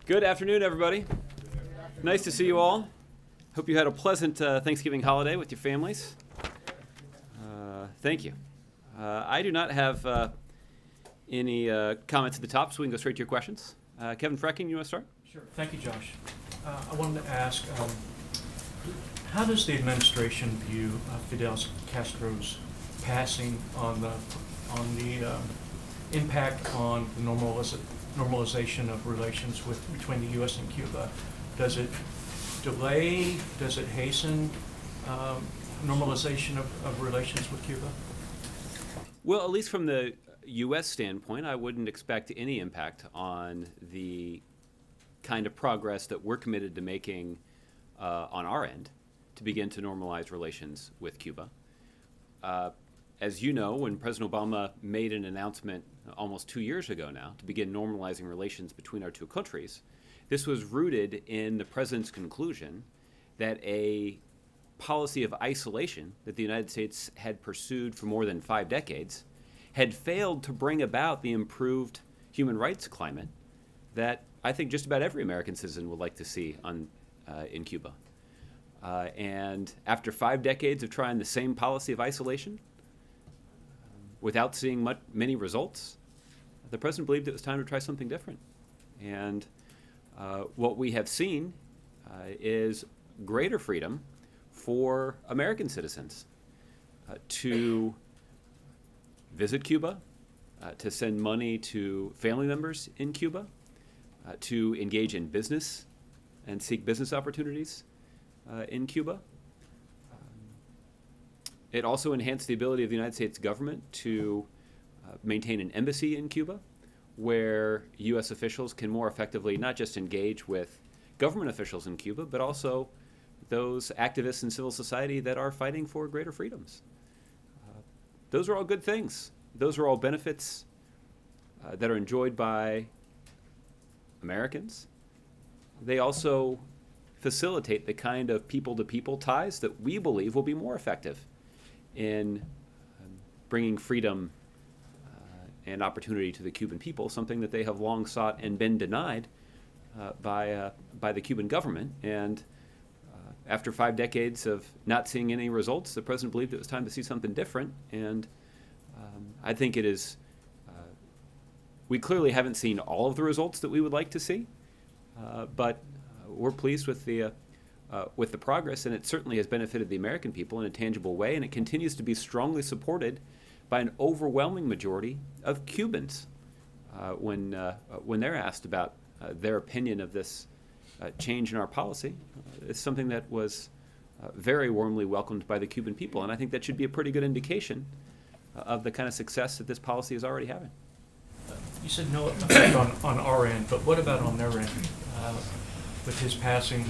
Good afternoon, everybody. Nice to see you all. Hope you had a pleasant Thanksgiving holiday with your families. Thank you. I do not have any comments at the top, so we can go straight to your questions. Kevin Frecking, you want to start? Sure. Thank you, Josh. I wanted to ask, how does the administration view Fidel Castro's passing on the impact on the normalization of relations between the U.S. and Cuba? Does it delay? Does it hasten normalization of relations with Cuba? Well, at least from the U.S. standpoint, I wouldn't expect any impact on the kind of progress that we're committed to making on our end to begin to normalize relations with Cuba. As you know, when President Obama made an announcement almost 2 years ago now to begin normalizing relations between our two countries, this was rooted in the president's conclusion that a policy of isolation that the United States had pursued for more than 5 decades had failed to bring about the improved human rights climate that I think just about every American citizen would like to see in Cuba. And after 5 decades of trying the same policy of isolation, without seeing many results, the president believed it was time to try something different. And what we have seen is greater freedom for American citizens to visit Cuba, to send money to family members in Cuba, to engage in business and seek business opportunities in Cuba. It also enhanced the ability of the United States government to maintain an embassy in Cuba where U.S. officials can more effectively not just engage with government officials in Cuba, but also those activists in civil society that are fighting for greater freedoms. Those are all good things. Those are all benefits that are enjoyed by Americans. They also facilitate the kind of people-to-people ties that we believe will be more effective in bringing freedom and opportunity to the Cuban people, something that they have long sought and been denied by the Cuban government. And after 5 decades of not seeing any results, the president believed it was time to see something different. And I think it is, we clearly haven't seen all of the results that we would like to see, but we're pleased with the progress, and it certainly has benefited the American people in a tangible way, and it continues to be strongly supported by an overwhelming majority of Cubans when they're asked about their opinion of this change in our policy. It's something that was very warmly welcomed by the Cuban people, and I think that should be a pretty good indication of the kind of success that this policy is already having. You said no effect on our end, but what about on their end? With his passing,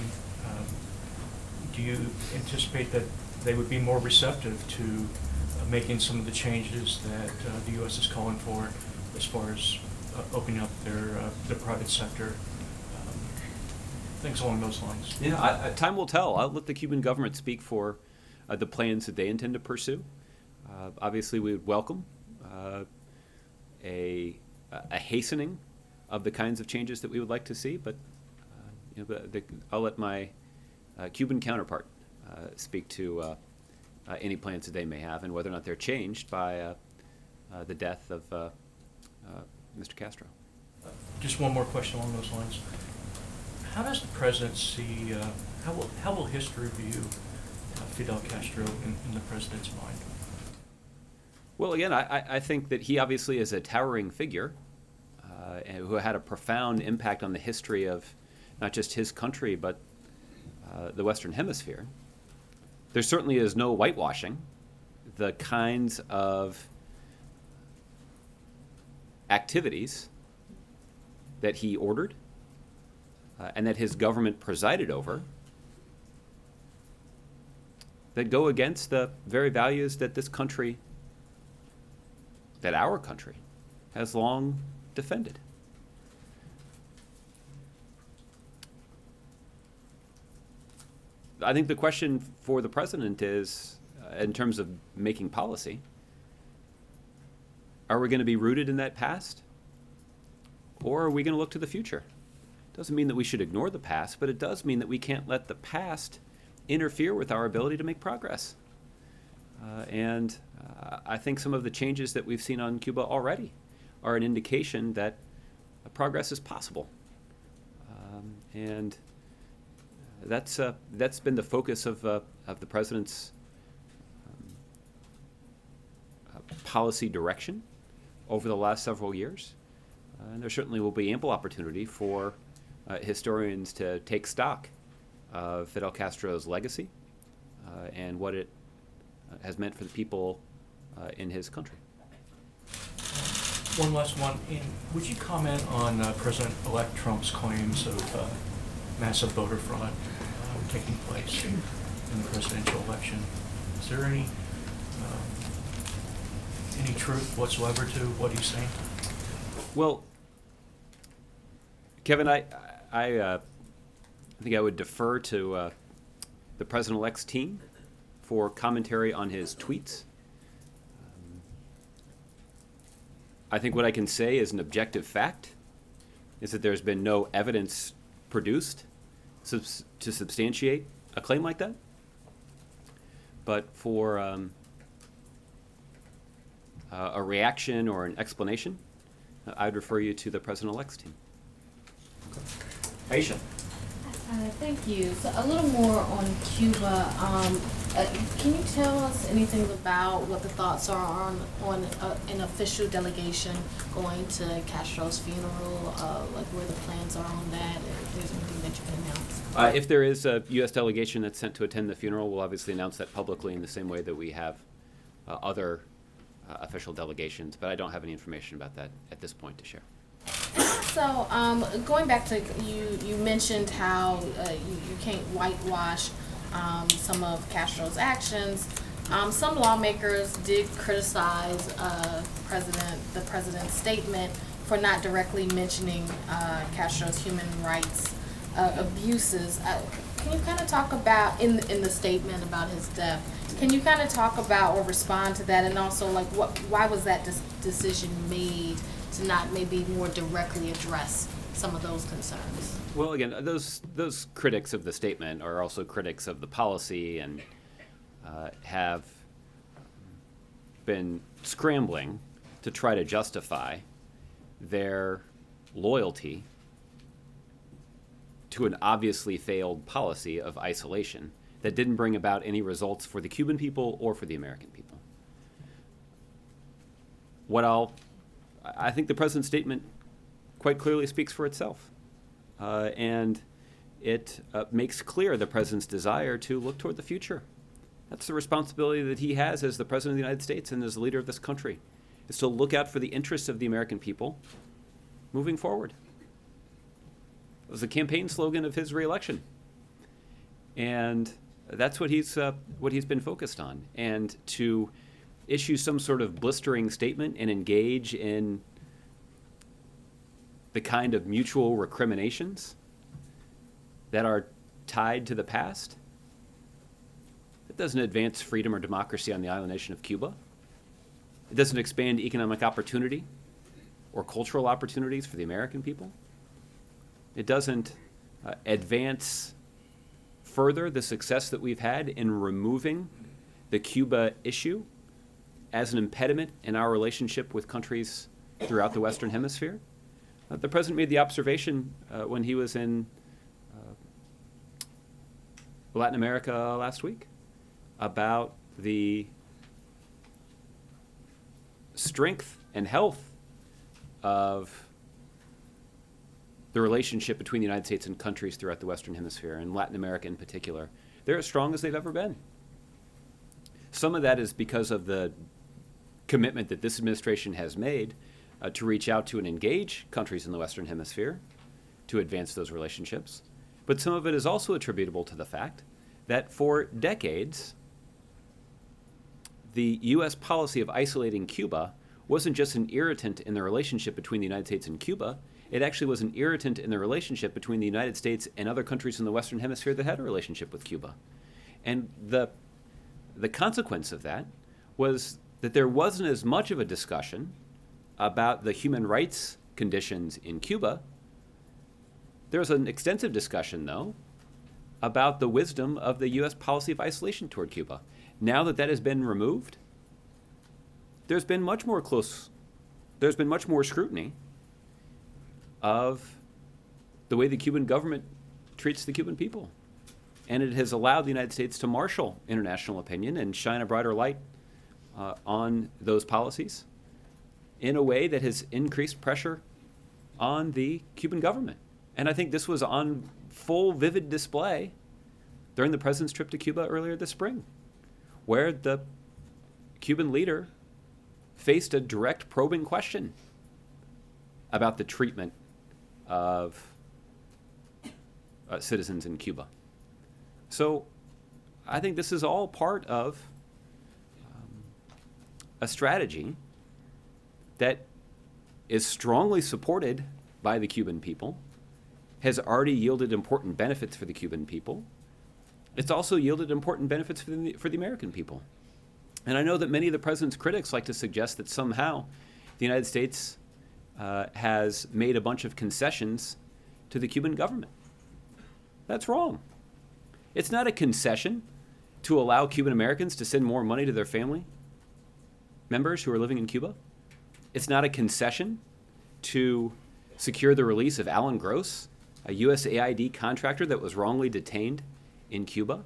do you anticipate that they would be more receptive to making some of the changes that the U.S. is calling for as far as opening up their private sector, things along those lines? Yeah, time will tell. I'll let the Cuban government speak for the plans that they intend to pursue. Obviously, we would welcome a hastening of the kinds of changes that we would like to see, but I'll let my Cuban counterpart speak to any plans that they may have and whether or not they're changed by the death of Mr. Castro. Just one more question along those lines. How does the president see, how will history view Fidel Castro in the president's mind? Well, again, I think that he obviously is a towering figure who had a profound impact on the history of not just his country, but the Western Hemisphere. There certainly is no whitewashing the kinds of activities that he ordered and that his government presided over that go against the very values that this country, that our country, has long defended. I think the question for the president is, in terms of making policy, are we going to be rooted in that past? Or are we going to look to the future Doesn't mean that we should ignore the past, but it does mean that we can't let the past interfere with our ability to make progress. I think some of the changes that we've seen on Cuba already are an indication that progress is possible. That's been the focus of the president's policy direction over the last several years. And there certainly will be ample opportunity for historians to take stock of Fidel Castro's legacy and what it has meant for the people in his country. One last one. Would you comment on President-elect Trump's claims of massive voter fraud taking place in the presidential election? Is there any truth whatsoever to what he's saying? Well, Kevin, I think I would defer to the president-elect's team for commentary on his tweets. I think what I can say is an objective fact is that there's been no evidence produced to substantiate a claim like that. But for a reaction or an explanation, I'd refer you to the president-elect's team. Aisha. Thank you. So a little more on Cuba. Can you tell us anything about what the thoughts are on an official delegation going to Castro's funeral, like where the plans are on that, if there's anything that you can announce? If there is a U.S. delegation that's sent to attend the funeral, we'll obviously announce that publicly in the same way that we have other official delegations, but I don't have any information about that at this point to share. So, going back to you mentioned how you can't whitewash some of Castro's actions. Some lawmakers did criticize the president's statement for not directly mentioning Castro's human rights abuses. Can you kind of talk about in the statement about his death? Can you kind of talk about or respond to that, and also like why was that decision made to not maybe more directly address some of those concerns? Well, again, those critics of the statement are also critics of the policy and have been scrambling to try to justify their loyalty to an obviously failed policy of isolation that didn't bring about any results for the Cuban people or for the American people. I think the president's statement quite clearly speaks for itself. And it makes clear the president's desire to look toward the future. That's the responsibility that he has as the president of the United States and as the leader of this country, is to look out for the interests of the American people moving forward. It was the campaign slogan of his reelection. And that's what he's been focused on. And to issue some sort of blistering statement and engage in the kind of mutual recriminations that are tied to the past, it doesn't advance freedom or democracy on the island nation of Cuba. It doesn't expand economic opportunity or cultural opportunities for the American people. It doesn't advance further the success that we've had in removing the Cuba issue as an impediment in our relationship with countries throughout the Western Hemisphere. The president made the observation when he was in Latin America last week about the strength and health of the relationship between the United States and countries throughout the Western Hemisphere, and Latin America in particular. They're as strong as they've ever been. Some of that is because of the commitment that this administration has made to reach out to and engage countries in the Western Hemisphere to advance those relationships. But some of it is also attributable to the fact that for decades, the U.S. policy of isolating Cuba wasn't just an irritant in the relationship between the United States and Cuba. It actually was an irritant in the relationship between the United States and other countries in the Western Hemisphere that had a relationship with Cuba. And the consequence of that was that there wasn't as much of a discussion about the human rights conditions in Cuba There's an extensive discussion, though, about the wisdom of the U.S. policy of isolation toward Cuba. Now that that has been removed, there's been much more scrutiny of the way the Cuban government treats the Cuban people. And it has allowed the United States to marshal international opinion and shine a brighter light on those policies in a way that has increased pressure on the Cuban government. And I think this was on full, vivid display during the president's trip to Cuba earlier this spring, where the Cuban leader faced a direct probing question about the treatment of citizens in Cuba. So I think this is all part of a strategy that is strongly supported by the Cuban people, has already yielded important benefits for the Cuban people. It's also yielded important benefits for the American people. And I know that many of the president's critics like to suggest that somehow the United States has made a bunch of concessions to the Cuban government. That's wrong. It's not a concession to allow Cuban Americans to send more money to their family members who are living in Cuba. It's not a concession to secure the release of Alan Gross, a USAID contractor that was wrongly detained in Cuba.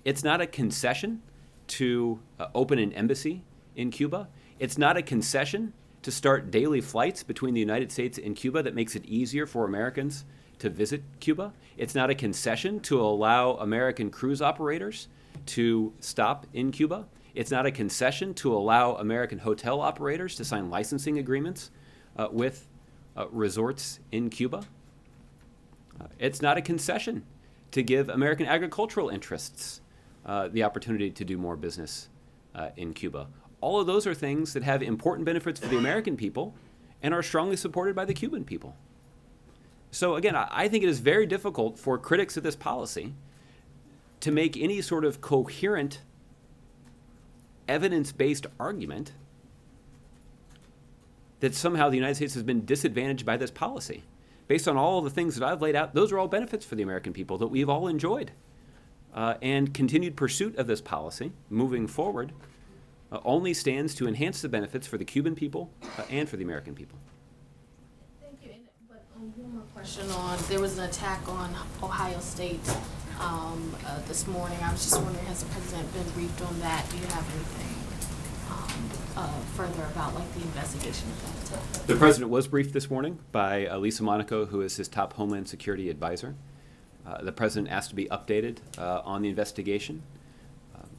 It's not a concession to open an embassy in Cuba. It's not a concession to start daily flights between the United States and Cuba that makes it easier for Americans to visit Cuba. It's not a concession to allow American cruise operators to stop in Cuba. It's not a concession to allow American hotel operators to sign licensing agreements with resorts in Cuba. It's not a concession to give American agricultural interests the opportunity to do more business in Cuba. All of those are things that have important benefits for the American people and are strongly supported by the Cuban people. So again, I think it is very difficult for critics of this policy to make any sort of coherent, evidence-based argument that somehow the United States has been disadvantaged by this policy. Based on all of the things that I've laid out, those are all benefits for the American people that we've all enjoyed. And continued pursuit of this policy moving forward only stands to enhance the benefits for the Cuban people and for the American people. Thank you. But one more question on, there was an attack on Ohio State this morning. I was just wondering, has the president been briefed on that? Do you have anything further about like the investigation of that attack? The president was briefed this morning by Lisa Monaco, who is his top Homeland Security advisor. The president asked to be updated on the investigation.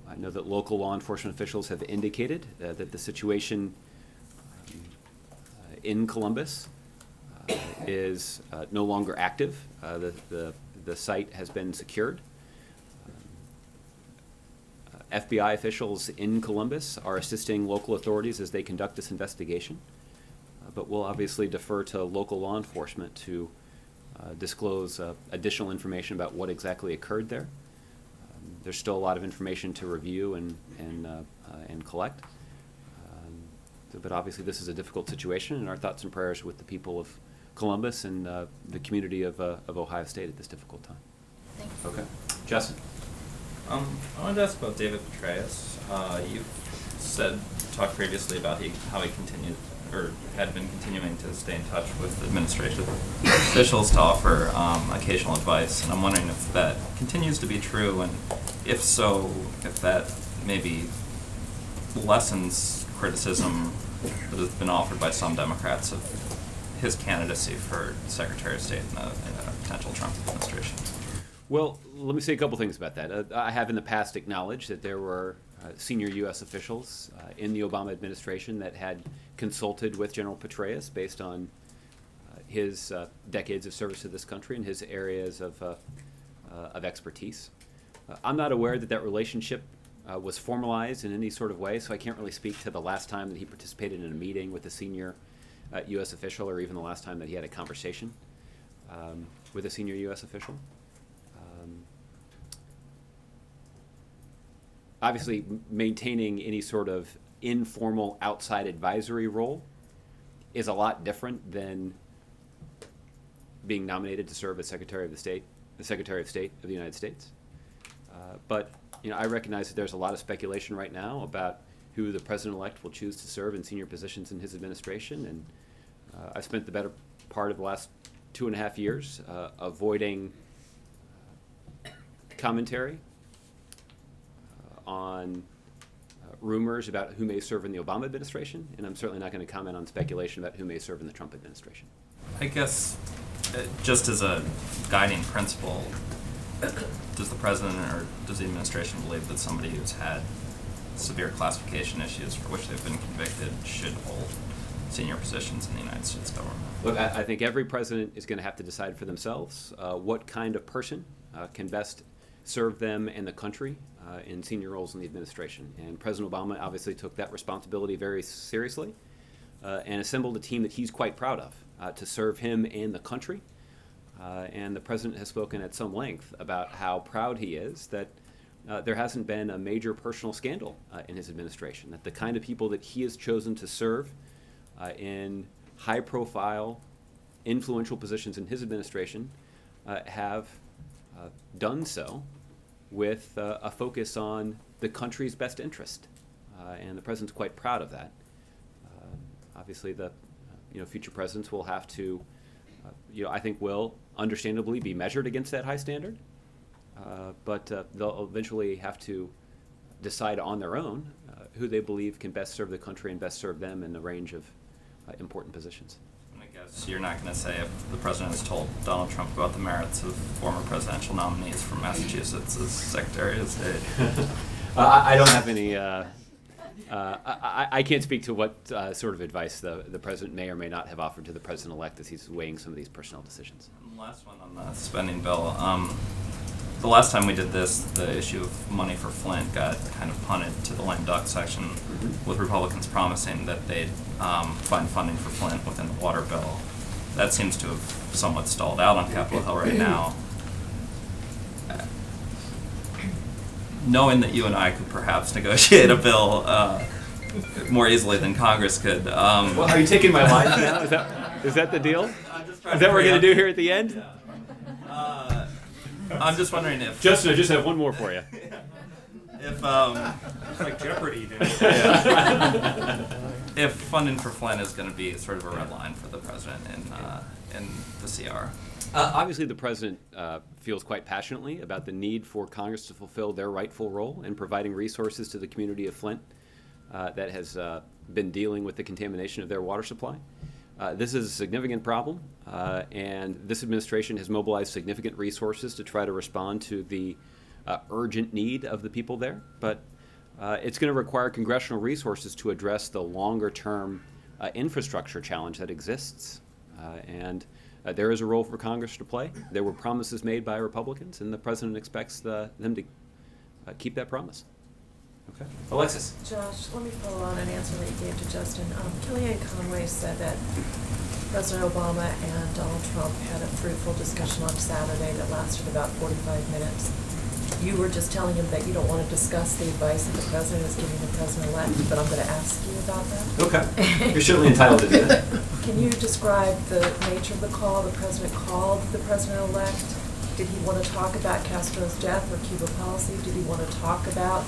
I know that local law enforcement officials have indicated that the situation in Columbus is no longer active. The site has been secured. FBI officials in Columbus are assisting local authorities as they conduct this investigation. But we'll obviously defer to local law enforcement to disclose additional information about what exactly occurred there. There's still a lot of information to review and collect. But obviously this is a difficult situation, and our thoughts and prayers with the people of Columbus and the community of Ohio State at this difficult time. Thank you. Okay. Justin. I wanted to ask about David Petraeus. You've talked previously about how he continued or had been continuing to stay in touch with administration officials to offer occasional advice, and I'm wondering if that continues to be true, and if so, if that maybe lessens criticism that has been offered by some Democrats of his candidacy for Secretary of State in a potential Trump administration. Well, let me say a couple things about that. I have in the past acknowledged that there were senior U.S. officials in the Obama administration that had consulted with General Petraeus based on his decades of service to this country and his areas of expertise. I'm not aware that relationship was formalized in any sort of way, so I can't really speak to the last time that he participated in a meeting with a senior U.S. official, or even the last time that he had a conversation with a senior U.S. official. Obviously, maintaining any sort of informal outside advisory role is a lot different than being nominated to serve as Secretary of State of the United States. But I recognize that there's a lot of speculation right now about who the president-elect will choose to serve in senior positions in his administration, and I've spent the better part of the last 2.5 years avoiding commentary on rumors about who may serve in the Obama administration, and I'm certainly not going to comment on speculation about who may serve in the Trump administration. I guess, just as a guiding principle, does the president or does the administration believe that somebody who's had severe classification issues for which they've been convicted should hold senior positions in the United States government? Look, I think every president is going to have to decide for themselves what kind of person can best serve them and the country in senior roles in the administration. And President Obama obviously took that responsibility very seriously and assembled a team that he's quite proud of to serve him and the country. And the president has spoken at some length about how proud he is that there hasn't been a major personal scandal in his administration, that the kind of people that he has chosen to serve in high-profile, influential positions in his administration have done so with a focus on the country's best interest. And the president's quite proud of that. Obviously, the future presidents will have to, I think will understandably be measured against that high standard. But they'll eventually have to decide on their own who they believe can best serve the country and best serve them in a range of important positions. And I guess you're not going to say if the president has told Donald Trump about the merits of former presidential nominees from Massachusetts as Secretary of State. I don't have any. I can't speak to what sort of advice the president may or may not have offered to the president-elect as he's weighing some of these personnel decisions. And the last one on the spending bill. The last time we did this, the issue of money for Flint got kind of punted to the lame duck section, with Republicans promising that they'd find funding for Flint within the water bill. That seems to have somewhat stalled out on Capitol Hill right now. Knowing that you and I could perhaps negotiate a bill more easily than Congress could. Well, are you taking my lines now? Is that the deal? Is that what we're going to do here at the end? I'm just wondering if Justin, I just have one more for you. if It's like Jeopardy, dude. if funding for Flint is going to be sort of a red line for the president in the CR. Obviously, the president feels quite passionately about the need for Congress to fulfill their rightful role in providing resources to the community of Flint that has been dealing with the contamination of their water supply. This is a significant problem, and this administration has mobilized significant resources to try to respond to the urgent need of the people there. But it's going to require congressional resources to address the longer-term infrastructure challenge that exists. And there is a role for Congress to play. There were promises made by Republicans, and the president expects them to keep that promise. Okay. Alexis. Josh, let me follow on an answer that you gave to Justin. Kellyanne Conway said that President Obama and Donald Trump had a fruitful discussion on Saturday that lasted about 45 minutes. You were just telling him that you don't want to discuss the advice that the president is giving the president-elect, but I'm going to ask you about that. Okay. You're certainly entitled to do that. Can you describe the nature of the call the president called the president-elect? Did he want to talk about Castro's death or Cuba policy? Did he want to talk about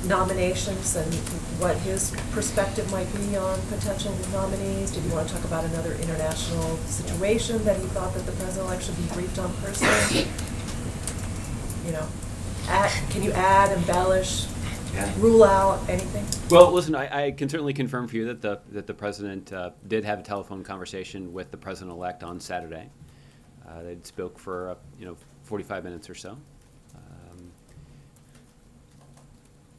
nominations and what his perspective might be on potential nominees? Did he want to talk about another international situation that he thought that the president-elect should be briefed on personally? Can you add, embellish, rule out anything? Well, listen, I can certainly confirm for you that the president did have a telephone conversation with the president-elect on Saturday. They spoke for 45 minutes or so.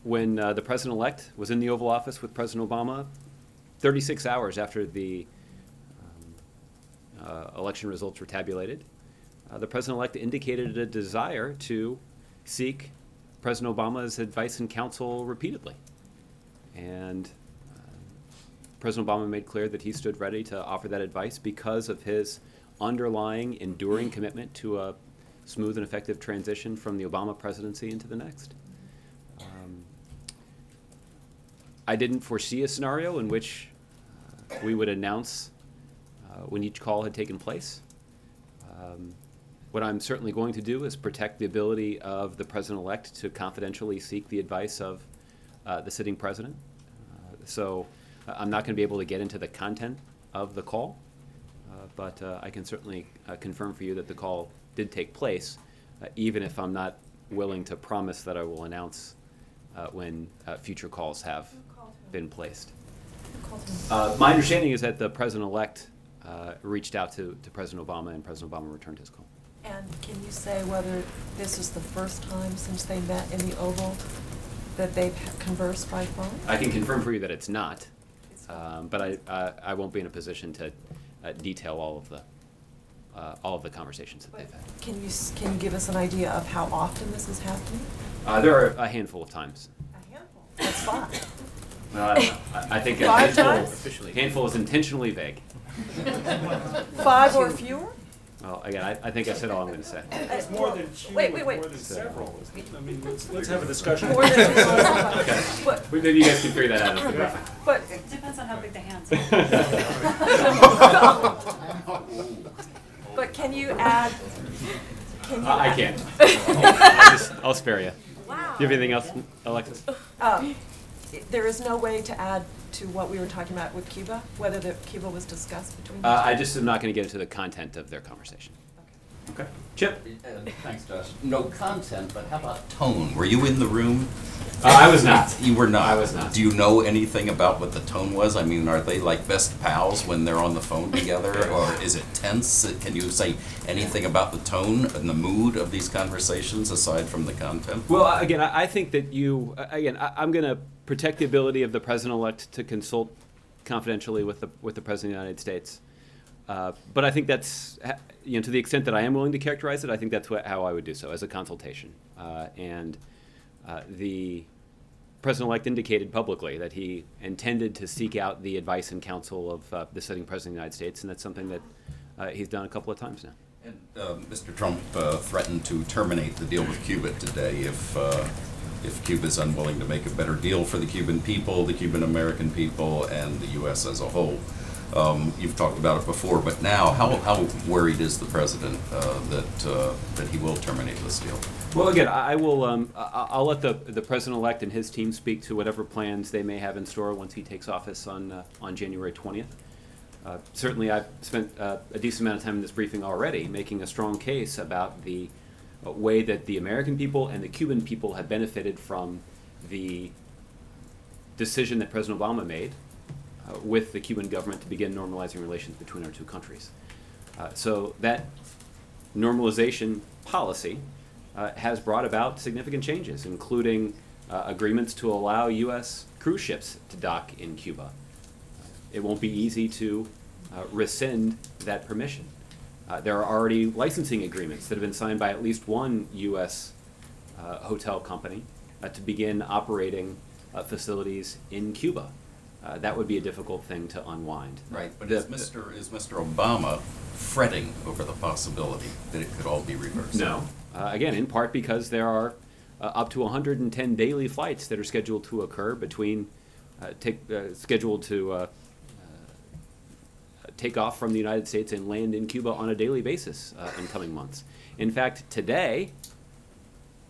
When the president-elect was in the Oval Office with President Obama, 36 hours after the election results were tabulated, the president-elect indicated a desire to seek President Obama's advice and counsel repeatedly. And President Obama made clear that he stood ready to offer that advice because of his underlying, enduring commitment to a smooth and effective transition from the Obama presidency into the next. I didn't foresee a scenario in which we would announce when each call had taken place. What I'm certainly going to do is protect the ability of the president-elect to confidentially seek the advice of the sitting president. So I'm not going to be able to get into the content of the call, but I can certainly confirm for you that the call did take place, even if I'm not willing to promise that I will announce when future calls have been placed. My understanding is that the president-elect reached out to President Obama, and President Obama returned his call. And can you say whether this is the first time since they met in the Oval that they've conversed by phone? I can confirm for you that it's not, but I won't be in a position to detail all of the conversations that they've had. Can you give us an idea of how often this is happening? There are a handful of times. A handful. That's five. Well, I don't know. I think a Five handful is intentionally vague. 5 or fewer? Well, again, I think I said all I'm going to say. It's more than few, Wait. more than several. I mean, let's have a discussion. More than Okay. But, Maybe you guys can figure that out at the briefing. but, Depends on how big the hands but can you add? Can you I add- can't. I'll spare you. Wow. Do you have anything else, Alexis? There is no way to add to what we were talking about with Cuba, whether Cuba was discussed between the two? I just am not going to get into the content of their conversation. Okay. Okay. Chip? Thanks, Josh. No content, but how about tone? Were you in the room? I was not. You were not. I was not. Do you know anything about what the tone was? I mean, are they like best pals when they're on the phone together, or is it tense? Can you say anything about the tone and the mood of these conversations aside from the content? Well, again, I think that I'm going to protect the ability of the president-elect to consult confidentially with the president of the United States. But I think that's, to the extent that I am willing to characterize it, I think that's how I would do so, as a consultation. The president-elect indicated publicly that he intended to seek out the advice and counsel of the sitting president of the United States, and that's something that he's done a couple of times now. And Mr. Trump threatened to terminate the deal with Cuba today if Cuba is unwilling to make a better deal for the Cuban people, the Cuban American people, and the U.S. as a whole. You've talked about it before, but now, how worried is the president that he will terminate this deal? Well, again, I'll let the president-elect and his team speak to whatever plans they may have in store once he takes office on January 20th. Certainly, I've spent a decent amount of time in this briefing already making a strong case about the way that the American people and the Cuban people have benefited from the decision that President Obama made with the Cuban government to begin normalizing relations between our two countries. So that normalization policy has brought about significant changes, including agreements to allow U.S. cruise ships to dock in Cuba. It won't be easy to rescind that permission. There are already licensing agreements that have been signed by at least one U.S. Hotel company to begin operating facilities in Cuba. That would be a difficult thing to unwind. Right, but is Mr. Obama fretting over the possibility that it could all be reversed? No. Again, in part because there are up to 110 daily flights that are scheduled to occur between, scheduled to take off from the United States and land in Cuba on a daily basis in coming months. In fact, today,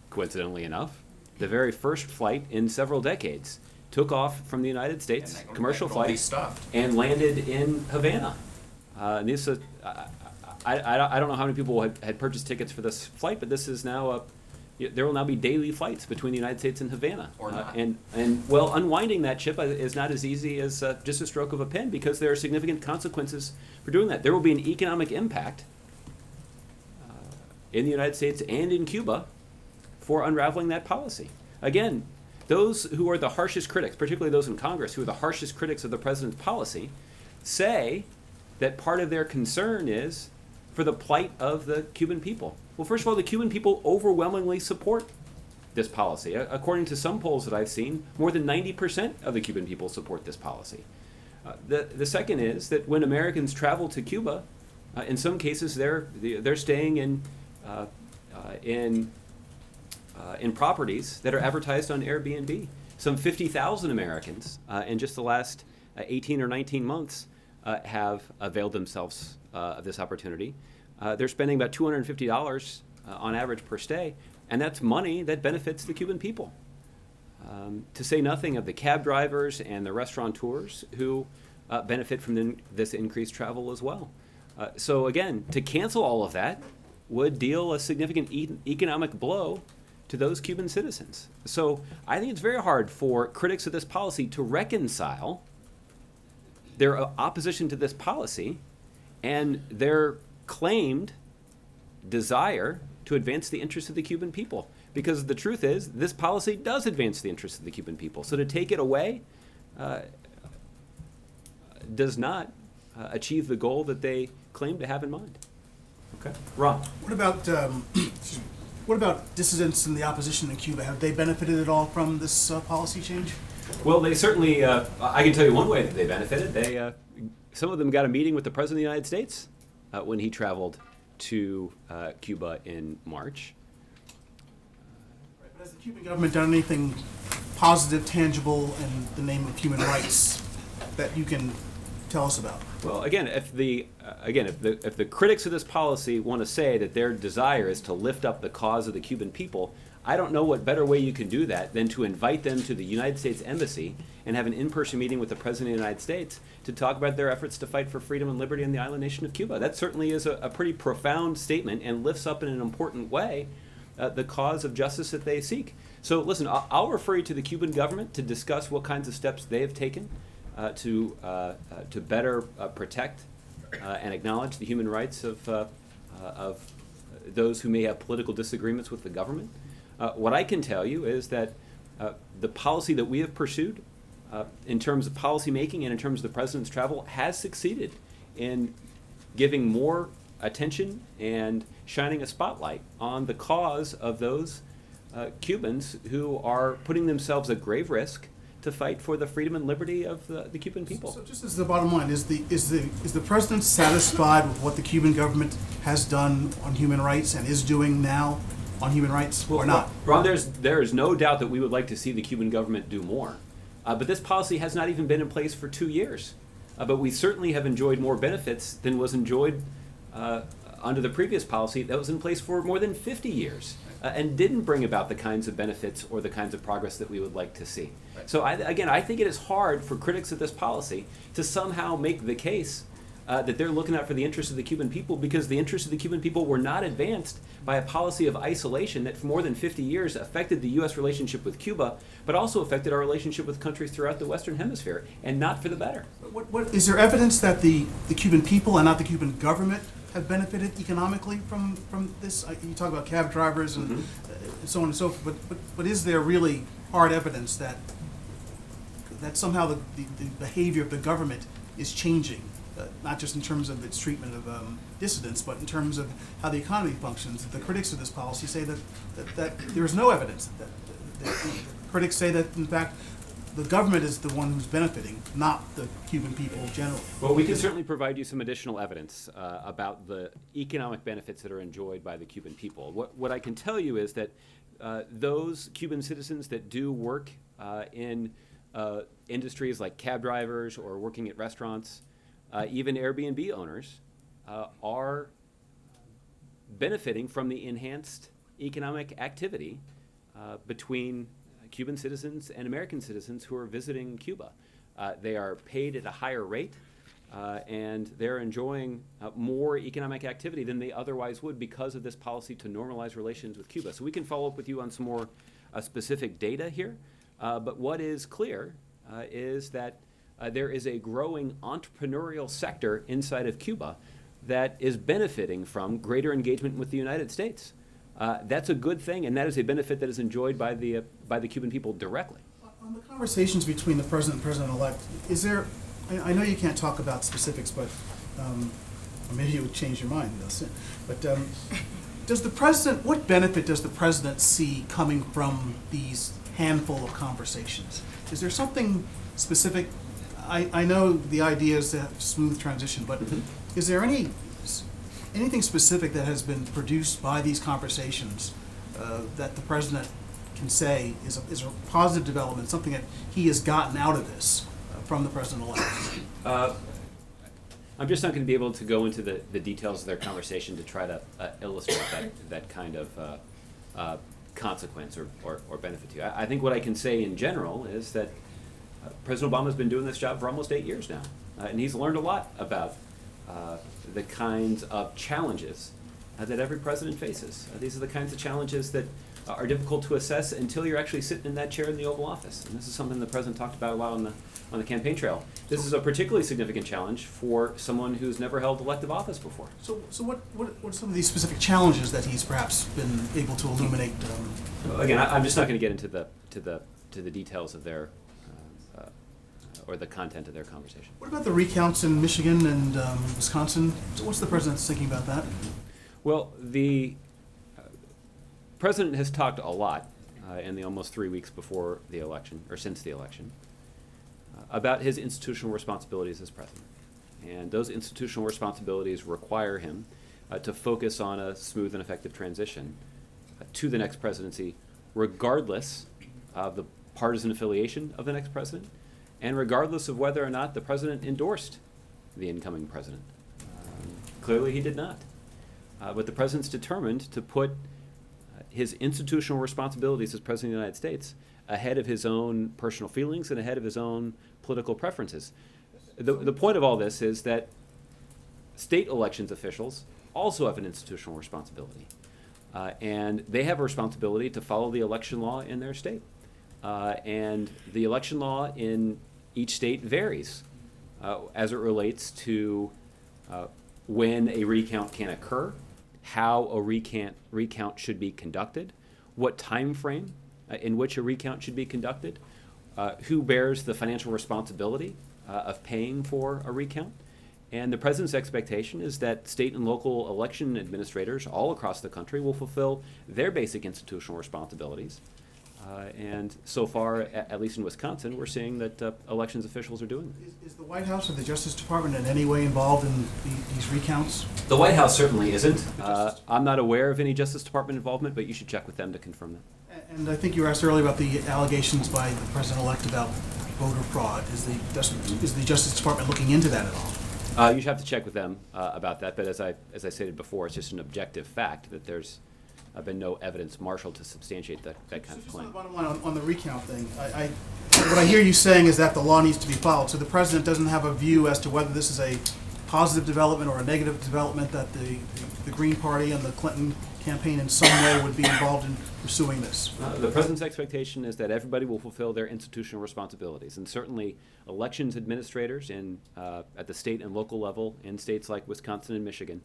coincidentally enough, the very first flight in several decades took off from the United States, commercial flight, and landed in Havana. I don't know how many people had purchased tickets for this flight, but this is now there will now be daily flights between the United States and Havana. Or not. Well, unwinding that chip is not as easy as just a stroke of a pen, because there are significant consequences for doing that. There will be an economic impact in the United States and in Cuba for unraveling that policy. Again, those who are the harshest critics, particularly those in Congress who are the harshest critics of the president's policy, say that part of their concern is for the plight of the Cuban people. Well, first of all, the Cuban people overwhelmingly support this policy. According to some polls that I've seen, more than 90% of the Cuban people support this policy. The second is that when Americans travel to Cuba, in some cases they're staying in properties that are advertised on Airbnb. Some 50,000 Americans in just the last 18 or 19 months have availed themselves of this opportunity. they're spending about $250 on average per stay, and that's money that benefits the Cuban people. To say nothing of the cab drivers and the restaurateurs who benefit from this increased travel as well. So again, to cancel all of that would deal a significant economic blow to those Cuban citizens. So I think it's very hard for critics of this policy to reconcile their opposition to this policy and their claimed desire to advance the interests of the Cuban people. Because the truth is, this policy does advance the interests of the Cuban people. So to take it away does not achieve the goal that they claim to have in mind. Okay, Ron. What about dissidents in the opposition in Cuba? Have they benefited at all from this policy change? Well, they certainly, I can tell you one way that they benefited. Some of them got a meeting with the President of the United States when he traveled to Cuba in March. Right, but has the Cuban government done anything positive, tangible in the name of human rights that you can tell us about? Well, again, if the critics of this policy want to say that their desire is to lift up the cause of the Cuban people, I don't know what better way you can do that than to invite them to the United States Embassy and have an in-person meeting with the President of the United States to talk about their efforts to fight for freedom and liberty in the island nation of Cuba. That certainly is a pretty profound statement and lifts up in an important way the cause of justice that they seek. So listen, I'll refer you to the Cuban government to discuss what kinds of steps they have taken to better protect and acknowledge the human rights of those who may have political disagreements with the government. What I can tell you is that the policy that we have pursued in terms of policy making and in terms of the President's travel has succeeded in giving more attention and shining a spotlight on the cause of those Cubans who are putting themselves at grave risk to fight for the freedom and liberty of the Cuban people. So just as the bottom line, is the President satisfied with what the Cuban government has done on human rights and is doing now on human rights, or not? Ron, there is no doubt that we would like to see the Cuban government do more. But this policy has not even been in place for 2 years. But we certainly have enjoyed more benefits than was enjoyed under the previous policy that was in place for more than 50 years and didn't bring about the kinds of benefits or the kinds of progress that we would like to see. Right. So I think it is hard for critics of this policy to somehow make the case that they're looking out for the interests of the Cuban people, because the interests of the Cuban people were not advanced by a policy of isolation that for more than 50 years affected the U.S. relationship with Cuba, but also affected our relationship with countries throughout the Western Hemisphere, and not for the better. What is there evidence that the Cuban people and not the Cuban government have benefited economically from this? You talk about cab drivers and so on and so forth, but is there really hard evidence that somehow the behavior of the government is changing? Not just in terms of its treatment of dissidents, but in terms of how the economy functions. The critics of this policy say that there is no evidence. The critics say that, in fact, the government is the one who's benefiting, not the Cuban people generally. Well, we can certainly provide you some additional evidence about the economic benefits that are enjoyed by the Cuban people. What I can tell you is that those Cuban citizens that do work in industries like cab drivers or working at restaurants, even Airbnb owners, are benefiting from the enhanced economic activity between Cuban citizens and American citizens who are visiting Cuba. They are paid at a higher rate, and they're enjoying more economic activity than they otherwise would because of this policy to normalize relations with Cuba. So we can follow up with you on some more specific data here, but what is clear is that there is a growing entrepreneurial sector inside of Cuba that is benefiting from greater engagement with the United States. That's a good thing, and that is a benefit that is enjoyed by the Cuban people directly. On the conversations between the President and President-elect, is there, I know you can't talk about specifics, but or maybe you would change your mind, but does the President, what benefit does the President see coming from these handful of conversations? Is there something specific? I know the idea is to have smooth transition, but is there anything specific that has been produced by these conversations that the President can say is a positive development, something that he has gotten out of this from the President-elect? I'm just not going to be able to go into the details of their conversation to try to illustrate that kind of consequence or benefit to you. I think what I can say in general is that President Obama's been doing this job for almost 8 years now, and he's learned a lot about the kinds of challenges that every president faces. These are the kinds of challenges that are difficult to assess until you're actually sitting in that chair in the Oval Office. And this is something the president talked about a lot on the campaign trail. This is a particularly significant challenge for someone who's never held elective office before. So what are some of these specific challenges that he's perhaps been able to illuminate? Again, I'm just not going to get into the details of their or the content of their conversation. What about the recounts in Michigan and Wisconsin? So what's the president thinking about that? Well, the president has talked a lot in the almost 3 weeks before the election, or since the election, about his institutional responsibilities as president. And those institutional responsibilities require him to focus on a smooth and effective transition to the next presidency, regardless of the partisan affiliation of the next president, and regardless of whether or not the president endorsed the incoming president. Clearly he did not. But the president's determined to put his institutional responsibilities as president of the United States ahead of his own personal feelings and ahead of his own political preferences. The point of all this is that state elections officials also have an institutional responsibility. And they have a responsibility to follow the election law in their state. And the election law in each state varies as it relates to when a recount can occur, how a recount should be conducted, what time frame in which a recount should be conducted, who bears the financial responsibility of paying for a recount. And the president's expectation is that state and local election administrators all across the country will fulfill their basic institutional responsibilities. And so far, at least in Wisconsin, we're seeing that elections officials are doing that. Is the White House or the Justice Department in any way involved in these recounts? The White House certainly isn't. I'm not aware of any Justice Department involvement, but you should check with them to confirm that. And I think you were asked earlier about the allegations by the president-elect about voter fraud. Is the Justice Department looking into that at all? You should have to check with them about that, but as I stated before, it's just an objective fact that there's been no evidence marshaled to substantiate that kind of claim. On the bottom line, on the recount thing, what I hear you saying is that the law needs to be followed. So the president doesn't have a view as to whether this is a positive development or a negative development, that the Green Party and the Clinton campaign in some way would be involved in pursuing this. The president's expectation is that everybody will fulfill their institutional responsibilities, and certainly elections administrators at the state and local level in states like Wisconsin and Michigan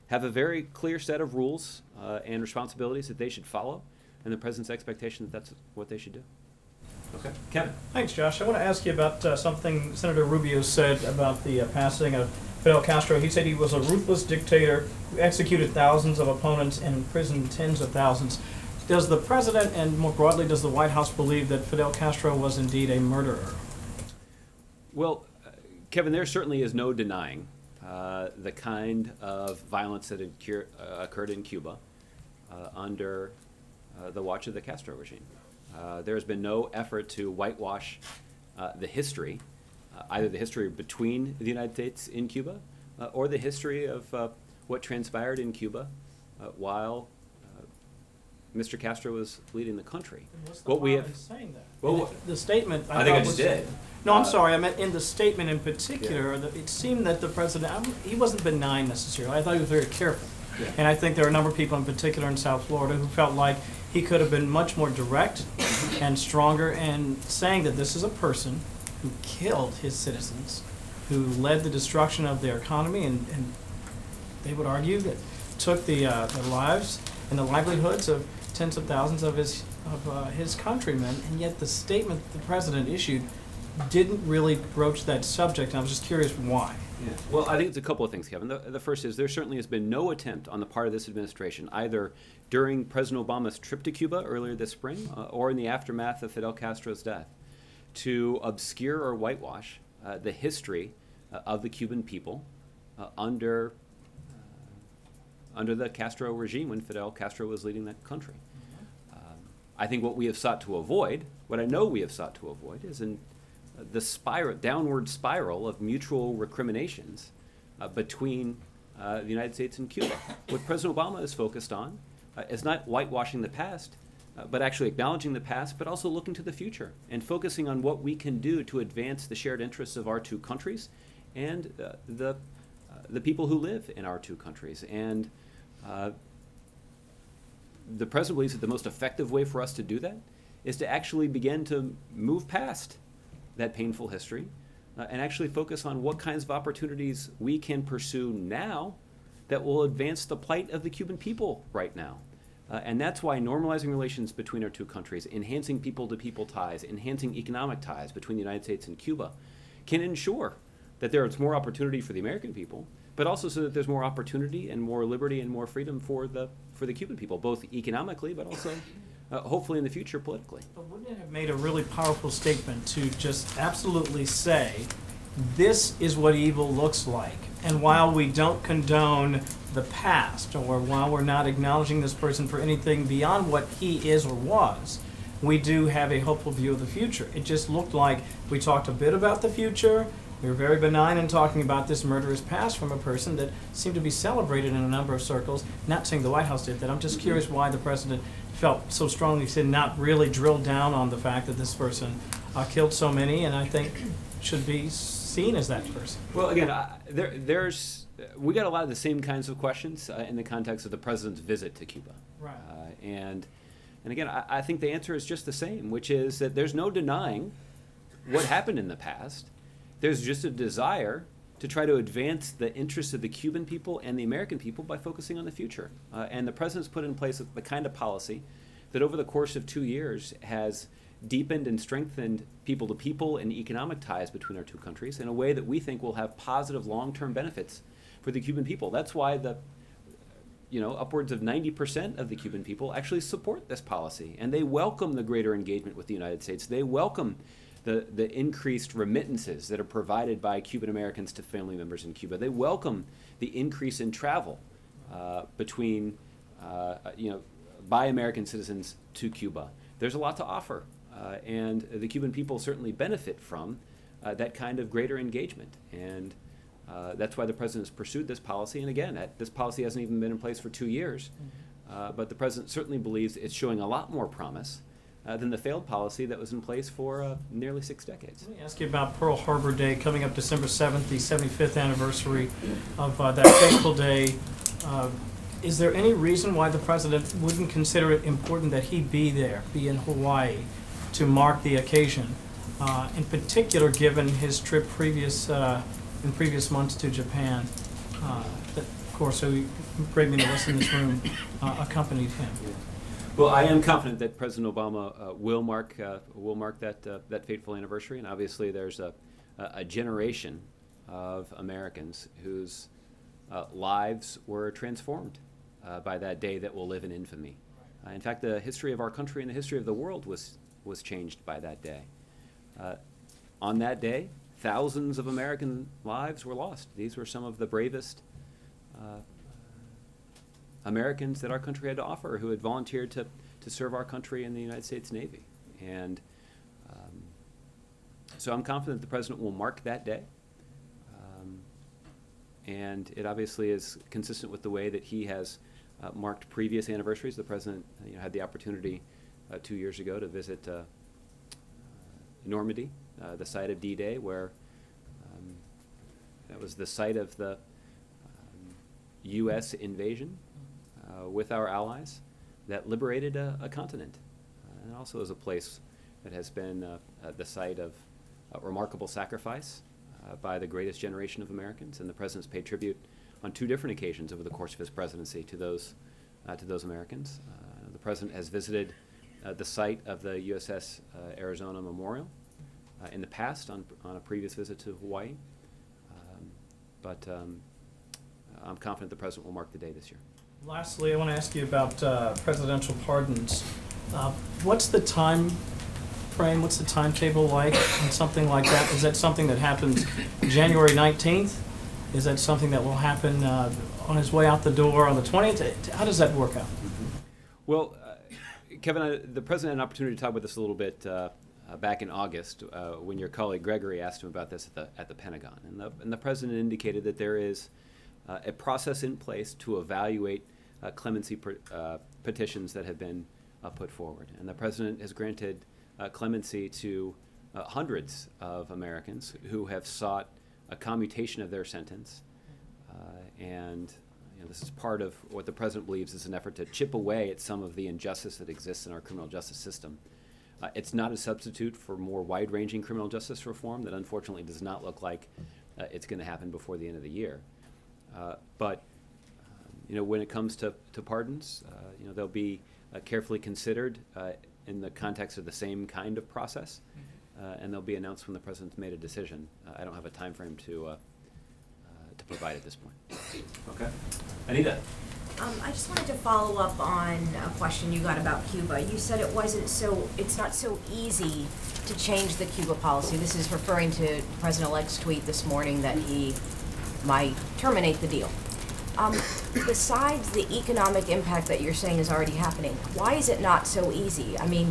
have a very clear set of rules and responsibilities that they should follow, and the president's expectation that that's what they should do. Okay, Kevin. Thanks, Josh. I want to ask you about something Senator Rubio said about the passing of Fidel Castro. He said he was a ruthless dictator who executed thousands of opponents and imprisoned tens of thousands. Does the president, and more broadly, does the White House believe that Fidel Castro was indeed a murderer? Well, Kevin, there certainly is no denying the kind of violence that occurred in Cuba under the watch of the Castro regime. There has been no effort to whitewash the history, either the history between the United States and Cuba or the history of what transpired in Cuba while Mr. Castro was leading the country. What's the harm in saying that? Well, the statement. I think I just did. No, I'm sorry. I meant in the statement in particular. Yeah. It seemed that the president, he wasn't benign necessarily. I thought he was very careful. Yeah. And I think there are a number of people in particular in South Florida who felt like he could have been much more direct and stronger in saying that this is a person who killed his citizens, who led the destruction of their economy, and they would argue that took the lives and the livelihoods of tens of thousands of his countrymen, and yet the statement the president issued didn't really broach that subject, and I was just curious why. Yeah. Well, I think it's a couple of things, Kevin. The first is there certainly has been no attempt on the part of this administration, either during President Obama's trip to Cuba earlier this spring or in the aftermath of Fidel Castro's death, to obscure or whitewash the history of the Cuban people under the Castro regime when Fidel Castro was leading that country. I think what we have sought to avoid, what I know we have sought to avoid, is the downward spiral of mutual recriminations between the United States and Cuba. What President Obama is focused on is not whitewashing the past, but actually acknowledging the past, but also looking to the future and focusing on what we can do to advance the shared interests of our two countries and the people who live in our two countries. And the President believes that the most effective way for us to do that is to actually begin to move past that painful history and actually focus on what kinds of opportunities we can pursue now that will advance the plight of the Cuban people right now. And that's why normalizing relations between our two countries, enhancing people-to-people ties, enhancing economic ties between the United States and Cuba can ensure that there is more opportunity for the American people, but also so that there's more opportunity and more liberty and more freedom for the Cuban people, both economically, but also hopefully in the future politically. But wouldn't it have made a really powerful statement to just absolutely say, this is what evil looks like, and while we don't condone the past, or while we're not acknowledging this person for anything beyond what he is or was, we do have a hopeful view of the future. It just looked like we talked a bit about the future. We were very benign in talking about this murderous past from a person that seemed to be celebrated in a number of circles. Not saying the White House did that. I'm just curious why the president felt so strongly to not really drill down on the fact that this person killed so many, and I think should be seen as that person. Well, again, we got a lot of the same kinds of questions in the context of the president's visit to Cuba. Right. And again, I think the answer is just the same, which is that there's no denying what happened in the past. There's just a desire to try to advance the interests of the Cuban people and the American people by focusing on the future. And the president's put in place the kind of policy that over the course of 2 years has deepened and strengthened people-to-people and economic ties between our two countries in a way that we think will have positive long-term benefits for the Cuban people. That's why upwards of 90% of the Cuban people actually support this policy, and they welcome the greater engagement with the United States. They welcome the increased remittances that are provided by Cuban Americans to family members in Cuba. They welcome the increase in travel by American citizens to Cuba. There's a lot to offer, and the Cuban people certainly benefit from that kind of greater engagement. And that's why the president has pursued this policy. And again, this policy hasn't even been in place for 2 years, but the president certainly believes it's showing a lot more promise than the failed policy that was in place for nearly 6 decades. Let me ask you about Pearl Harbor Day coming up December 7th, the 75th anniversary of that fateful day. Is there any reason why the president wouldn't consider it important that he be there, be in Hawaii, to mark the occasion? In particular, given his trip in previous months to Japan, that, of course, so great many of us in this room accompanied him. Well, I am confident that President Obama will mark that fateful anniversary, and obviously there's a generation of Americans whose lives were transformed by that day that will live in infamy. In fact, the history of our country and the history of the world was changed by that day. On that day, thousands of American lives were lost. These were some of the bravest Americans that our country had to offer, who had volunteered to serve our country in the United States Navy. And so I'm confident the president will mark that day. And it obviously is consistent with the way that he has marked previous anniversaries. The president had the opportunity 2 years ago to visit Normandy, the site of D-Day, where that was the site of the U.S. invasion with our allies that liberated a continent. And also is a place that has been the site of remarkable sacrifice by the greatest generation of Americans, and the president's paid tribute on 2 different occasions over the course of his presidency to those Americans. The president has visited the site of the USS Arizona Memorial in the past on a previous visit to Hawaii, but I'm confident the president will mark the day this year. Lastly, I want to ask you about presidential pardons. What's the time frame? What's the timetable like on something like that? Is that something that happens January 19th? Is that something that will happen on his way out the door on the 20th? How does that work out? Well, Kevin, the president had an opportunity to talk about this a little bit back in August when your colleague Gregory asked him about this at the Pentagon. And the president indicated that there is a process in place to evaluate clemency petitions that have been put forward. And the president has granted clemency to hundreds of Americans who have sought a commutation of their sentence. And this is part of what the president believes is an effort to chip away at some of the injustice that exists in our criminal justice system. It's not a substitute for more wide-ranging criminal justice reform that unfortunately does not look like it's going to happen before the end of the year. But when it comes to pardons, they'll be carefully considered in the context of the same kind of process, and they'll be announced when the president's made a decision. I don't have a time frame to provide at this point. Okay. Anita. I just wanted to follow up on a question you got about Cuba. You said it's not so easy to change the Cuba policy. This is referring to President-elect's tweet this morning that he might terminate the deal. Besides the economic impact that you're saying is already happening, why is it not so easy? I mean,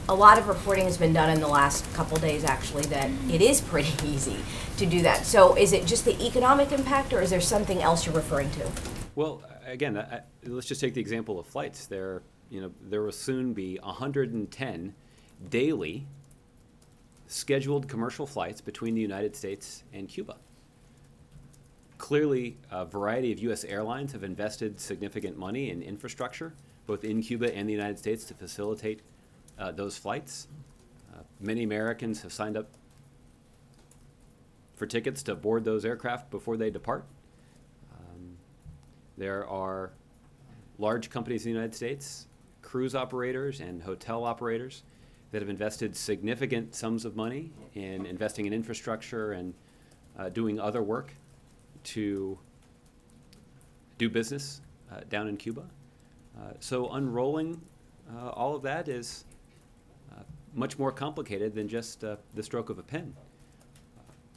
a lot of reporting has been done in the last couple days, actually, that it is pretty easy to do that. So is it just the economic impact, or is there something else you're referring to? Well, again, let's just take the example of flights. There will soon be 110 daily scheduled commercial flights between the United States and Cuba. Clearly, a variety of U.S. airlines have invested significant money in infrastructure, both in Cuba and the United States, to facilitate those flights. Many Americans have signed up for tickets to board those aircraft before they depart. There are large companies in the United States, cruise operators and hotel operators, that have invested significant sums of money in investing in infrastructure and doing other work to do business down in Cuba. So unrolling all of that is much more complicated than just the stroke of a pen.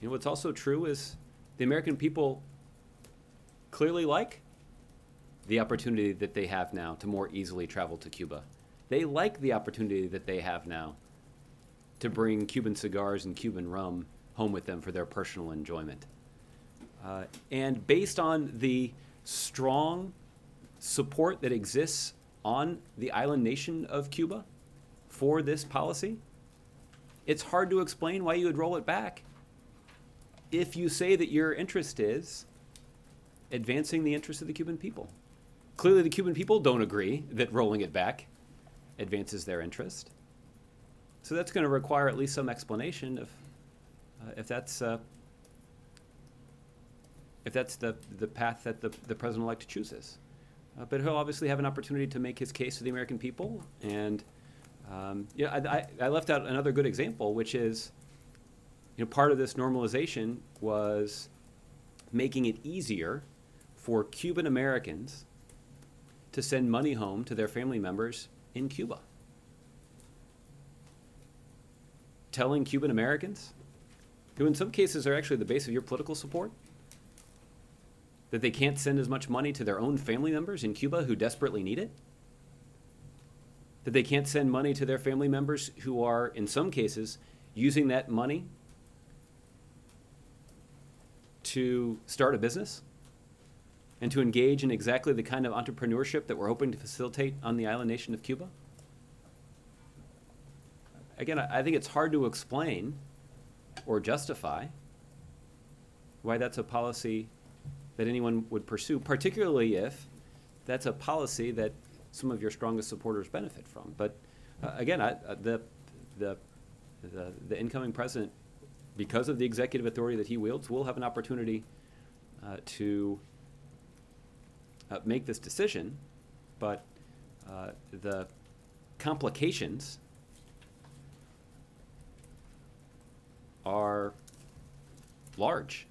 What's also true is the American people clearly like the opportunity that they have now to more easily travel to Cuba. They like the opportunity that they have now to bring Cuban cigars and Cuban rum home with them for their personal enjoyment. And based on the strong support that exists on the island nation of Cuba for this policy, it's hard to explain why you would roll it back if you say that your interest is advancing the interests of the Cuban people. Clearly, the Cuban people don't agree that rolling it back advances their interest. So that's going to require at least some explanation of if that's the path that the president-elect chooses. But he'll obviously have an opportunity to make his case to the American people. And I left out another good example, which is part of this normalization was making it easier for Cuban Americans to send money home to their family members in Cuba. Telling Cuban Americans, who in some cases are actually the base of your political support, that they can't send as much money to their own family members in Cuba who desperately need it, that they can't send money to their family members who are, in some cases, using that money to start a business and to engage in exactly the kind of entrepreneurship that we're hoping to facilitate on the island nation of Cuba. Again, I think it's hard to explain or justify why that's a policy that anyone would pursue, particularly if that's a policy that some of your strongest supporters benefit from. But again, the incoming president, because of the executive authority that he wields, will have an opportunity to make this decision, but the complications are large.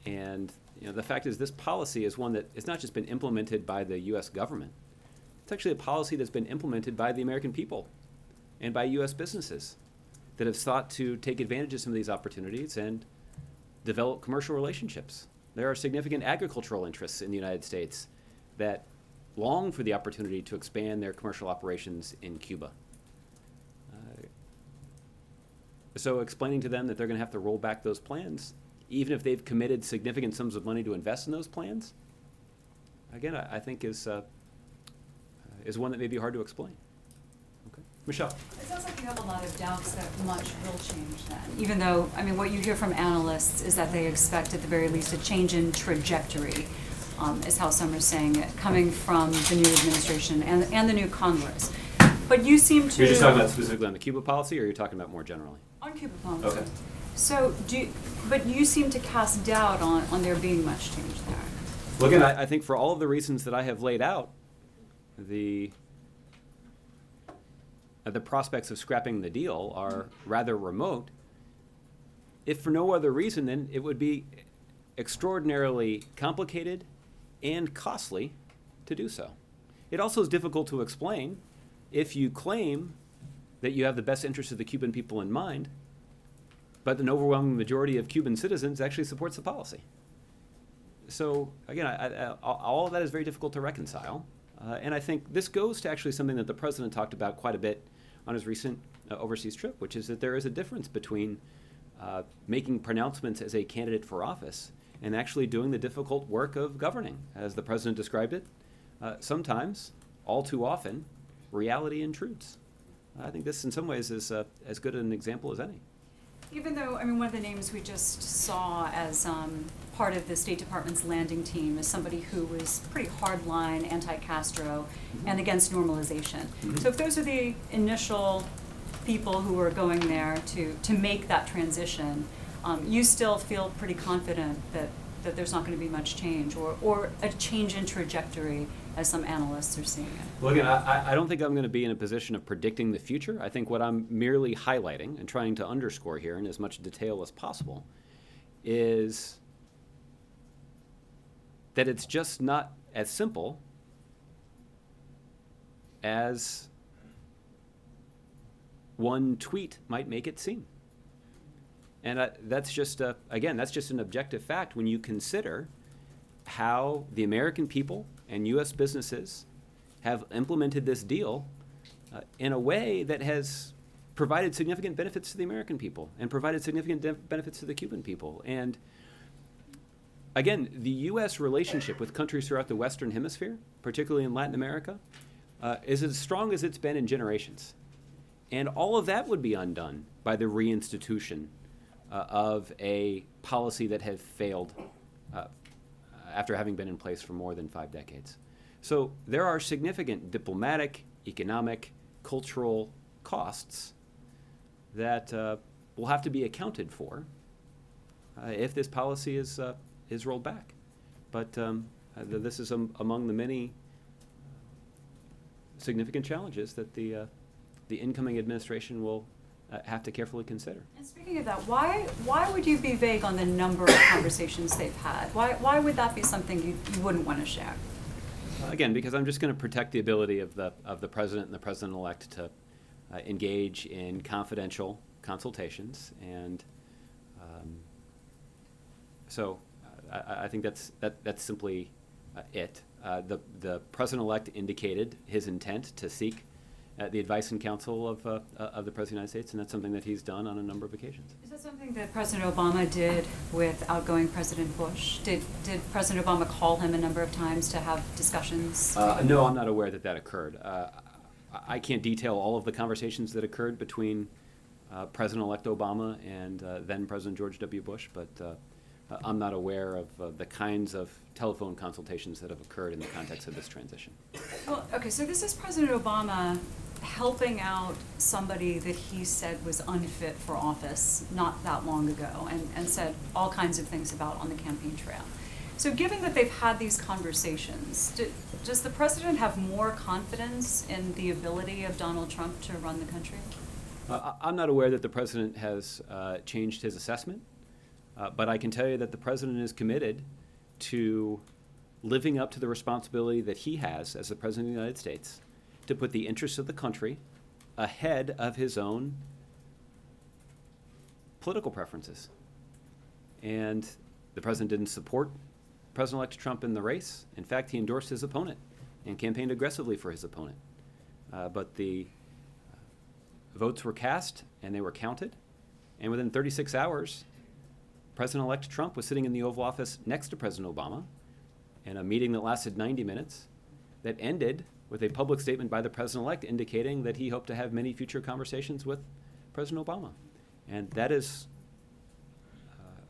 And the fact is this policy is one that it's not just been implemented by the U.S. government. It's actually a policy that's been implemented by the American people and by U.S. businesses that have sought to take advantage of some of these opportunities and develop commercial relationships. There are significant agricultural interests in the United States that long for the opportunity to expand their commercial operations in Cuba. So explaining to them that they're going to have to roll back those plans, even if they've committed significant sums of money to invest in those plans, again, I think is one that may be hard to explain. Okay. Michelle. It sounds like you have a lot of doubts that much will change then. Even though, I mean, what you hear from analysts is that they expect at the very least a change in trajectory, is how some are saying it, coming from the new administration and the new Congress. But you seem to... You're just talking about specifically on the Cuba policy, or you're talking about more generally? On Cuba policy. Okay. So, but you seem to cast doubt on there being much change there. Well, again, I think for all of the reasons that I have laid out, the prospects of scrapping the deal are rather remote. If for no other reason, then it would be extraordinarily complicated and costly to do so. It also is difficult to explain if you claim that you have the best interests of the Cuban people in mind, but an overwhelming majority of Cuban citizens actually supports the policy. So again, all of that is very difficult to reconcile. And I think this goes to actually something that the president talked about quite a bit on his recent overseas trip, which is that there is a difference between making pronouncements as a candidate for office and actually doing the difficult work of governing. As the president described it, sometimes, all too often, reality intrudes. I think this in some ways is as good an example as any. Even though, I mean, one of the names we just saw as part of the State Department's landing team is somebody who was pretty hardline anti-Castro and against normalization. So if those are the initial people who are going there to make that transition, you still feel pretty confident that there's not going to be much change or a change in trajectory as some analysts are seeing it. Well, again, I don't think I'm going to be in a position of predicting the future. I think what I'm merely highlighting and trying to underscore here in as much detail as possible is that it's just not as simple as one tweet might make it seem. And that's just, again, that's just an objective fact when you consider how the American people and U.S. businesses have implemented this deal in a way that has provided significant benefits to the American people and provided significant benefits to the Cuban people. And again, the U.S. relationship with countries throughout the Western Hemisphere, particularly in Latin America, is as strong as it's been in generations. And all of that would be undone by the reinstitution of a policy that had failed after having been in place for more than 5 decades. So there are significant diplomatic, economic, cultural costs that will have to be accounted for if this policy is rolled back. But this is among the many significant challenges that the incoming administration will have to carefully consider. And speaking of that, why would you be vague on the number of conversations they've had? Why would that be something you wouldn't want to share? Again, because I'm just going to protect the ability of the president and the president-elect to engage in confidential consultations, and so I think that's simply it. The president-elect indicated his intent to seek the advice and counsel of the President of the United States, and that's something that he's done on a number of occasions. Is that something that President Obama did with outgoing President Bush? Did President Obama call him a number of times to have discussions? No, I'm not aware that occurred. I can't detail all of the conversations that occurred between President-elect Obama and then President George W. Bush, but I'm not aware of the kinds of telephone consultations that have occurred in the context of this transition. Well, okay, so this is President Obama helping out somebody that he said was unfit for office not that long ago and said all kinds of things about on the campaign trail. So given that they've had these conversations, does the president have more confidence in the ability of Donald Trump to run the country? I'm not aware that the president has changed his assessment, but I can tell you that the president is committed to living up to the responsibility that he has as the president of the United States to put the interests of the country ahead of his own political preferences. And the president didn't support President-elect Trump in the race. In fact, he endorsed his opponent and campaigned aggressively for his opponent. But the votes were cast and they were counted, And within 36 hours, President-elect Trump was sitting in the Oval Office next to President Obama in a meeting that lasted 90 minutes that ended with a public statement by the President-elect indicating that he hoped to have many future conversations with President Obama. And that is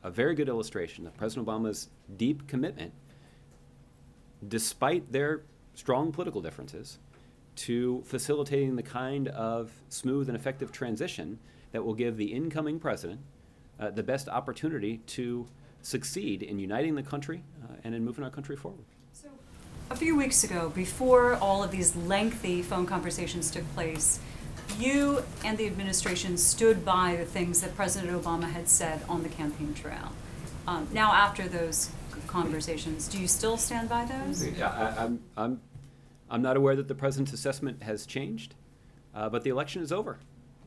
a very good illustration of President Obama's deep commitment, despite their strong political differences, to facilitating the kind of smooth and effective transition that will give the incoming president the best opportunity to succeed in uniting the country and in moving our country forward. So, a few weeks ago, before all of these lengthy phone conversations took place, you and the administration stood by the things that President Obama had said on the campaign trail. Now, after those conversations, do you still stand by those? Yeah, I'm not aware that the president's assessment has changed, but the election is over,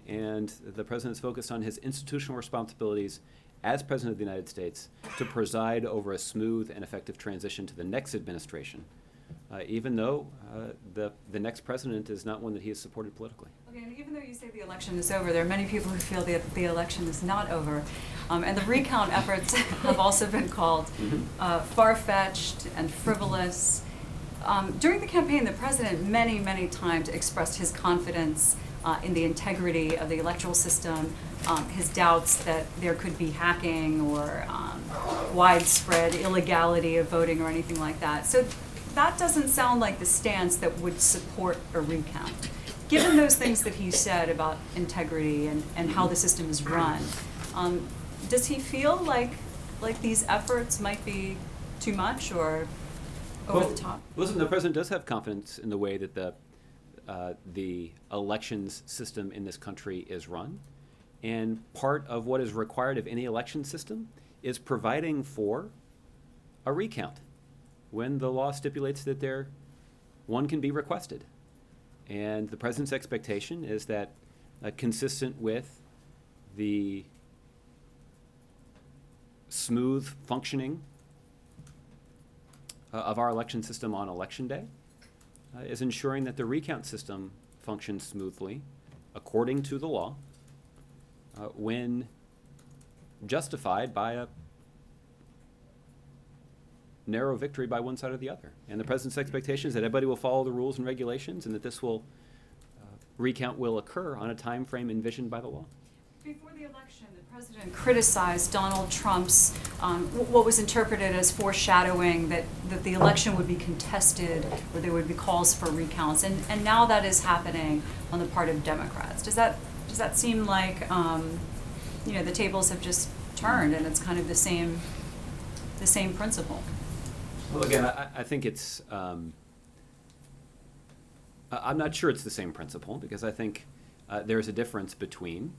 and the president is focused on his institutional responsibilities as President of the United States to preside over a smooth and effective transition to the next administration, even though the next president is not one that he has supported politically. Okay, and even though you say the election is over, there are many people who feel that the election is not over. And the recount efforts have also been called far-fetched and frivolous. During the campaign, the president many, many times expressed his confidence in the integrity of the electoral system, his doubts that there could be hacking or widespread illegality of voting or anything like that. So that doesn't sound like the stance that would support a recount. Given those things that he said about integrity and how the system is run, does he feel like these efforts might be too much or over the top? Listen, the president does have confidence in the way that the elections system in this country is run. And part of what is required of any election system is providing for a recount when the law stipulates that one can be requested. And the president's expectation is that, consistent with the smooth functioning of our election system on Election Day, is ensuring that the recount system functions smoothly according to the law when justified by a narrow victory by one side or the other. And the president's expectation is that everybody will follow the rules and regulations and that this recount will occur on a time frame envisioned by the law. Before the election, the president criticized Donald Trump's, what was interpreted as foreshadowing that the election would be contested or there would be calls for recounts. And now that is happening on the part of Democrats. Does that seem like, the tables have just turned and it's kind of the same principle? Well, again, I think it's, I'm not sure it's the same principle because I think there's a difference between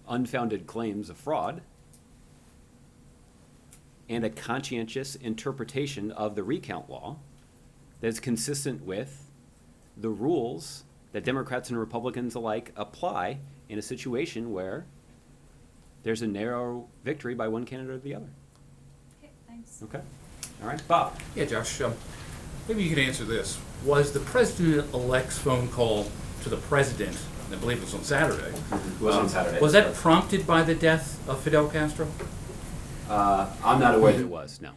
unfounded claims of fraud and a conscientious interpretation of the recount law that is consistent with the rules that Democrats and Republicans alike apply in a situation where there's a narrow victory by one candidate or the other. Okay, thanks. Okay. All right. Bob. Yeah, Josh, maybe you could answer this. Was the president-elect's phone call to the president, I believe it was on Saturday, was that prompted by the death of Fidel Castro? I'm not aware that it was, no.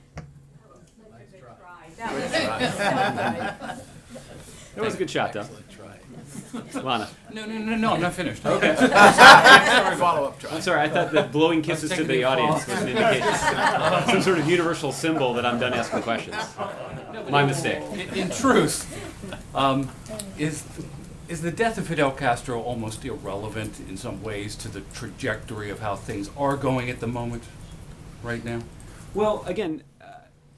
It was a good shot, though. Lana. No, I'm not finished. Okay. Sorry, follow-up try. I'm sorry, I thought that blowing kisses to the audience was an indication, some sort of universal symbol that I'm done asking questions. My mistake. In truth, is the death of Fidel Castro almost irrelevant in some ways to the trajectory of how things are going at the moment, right now? Well, again,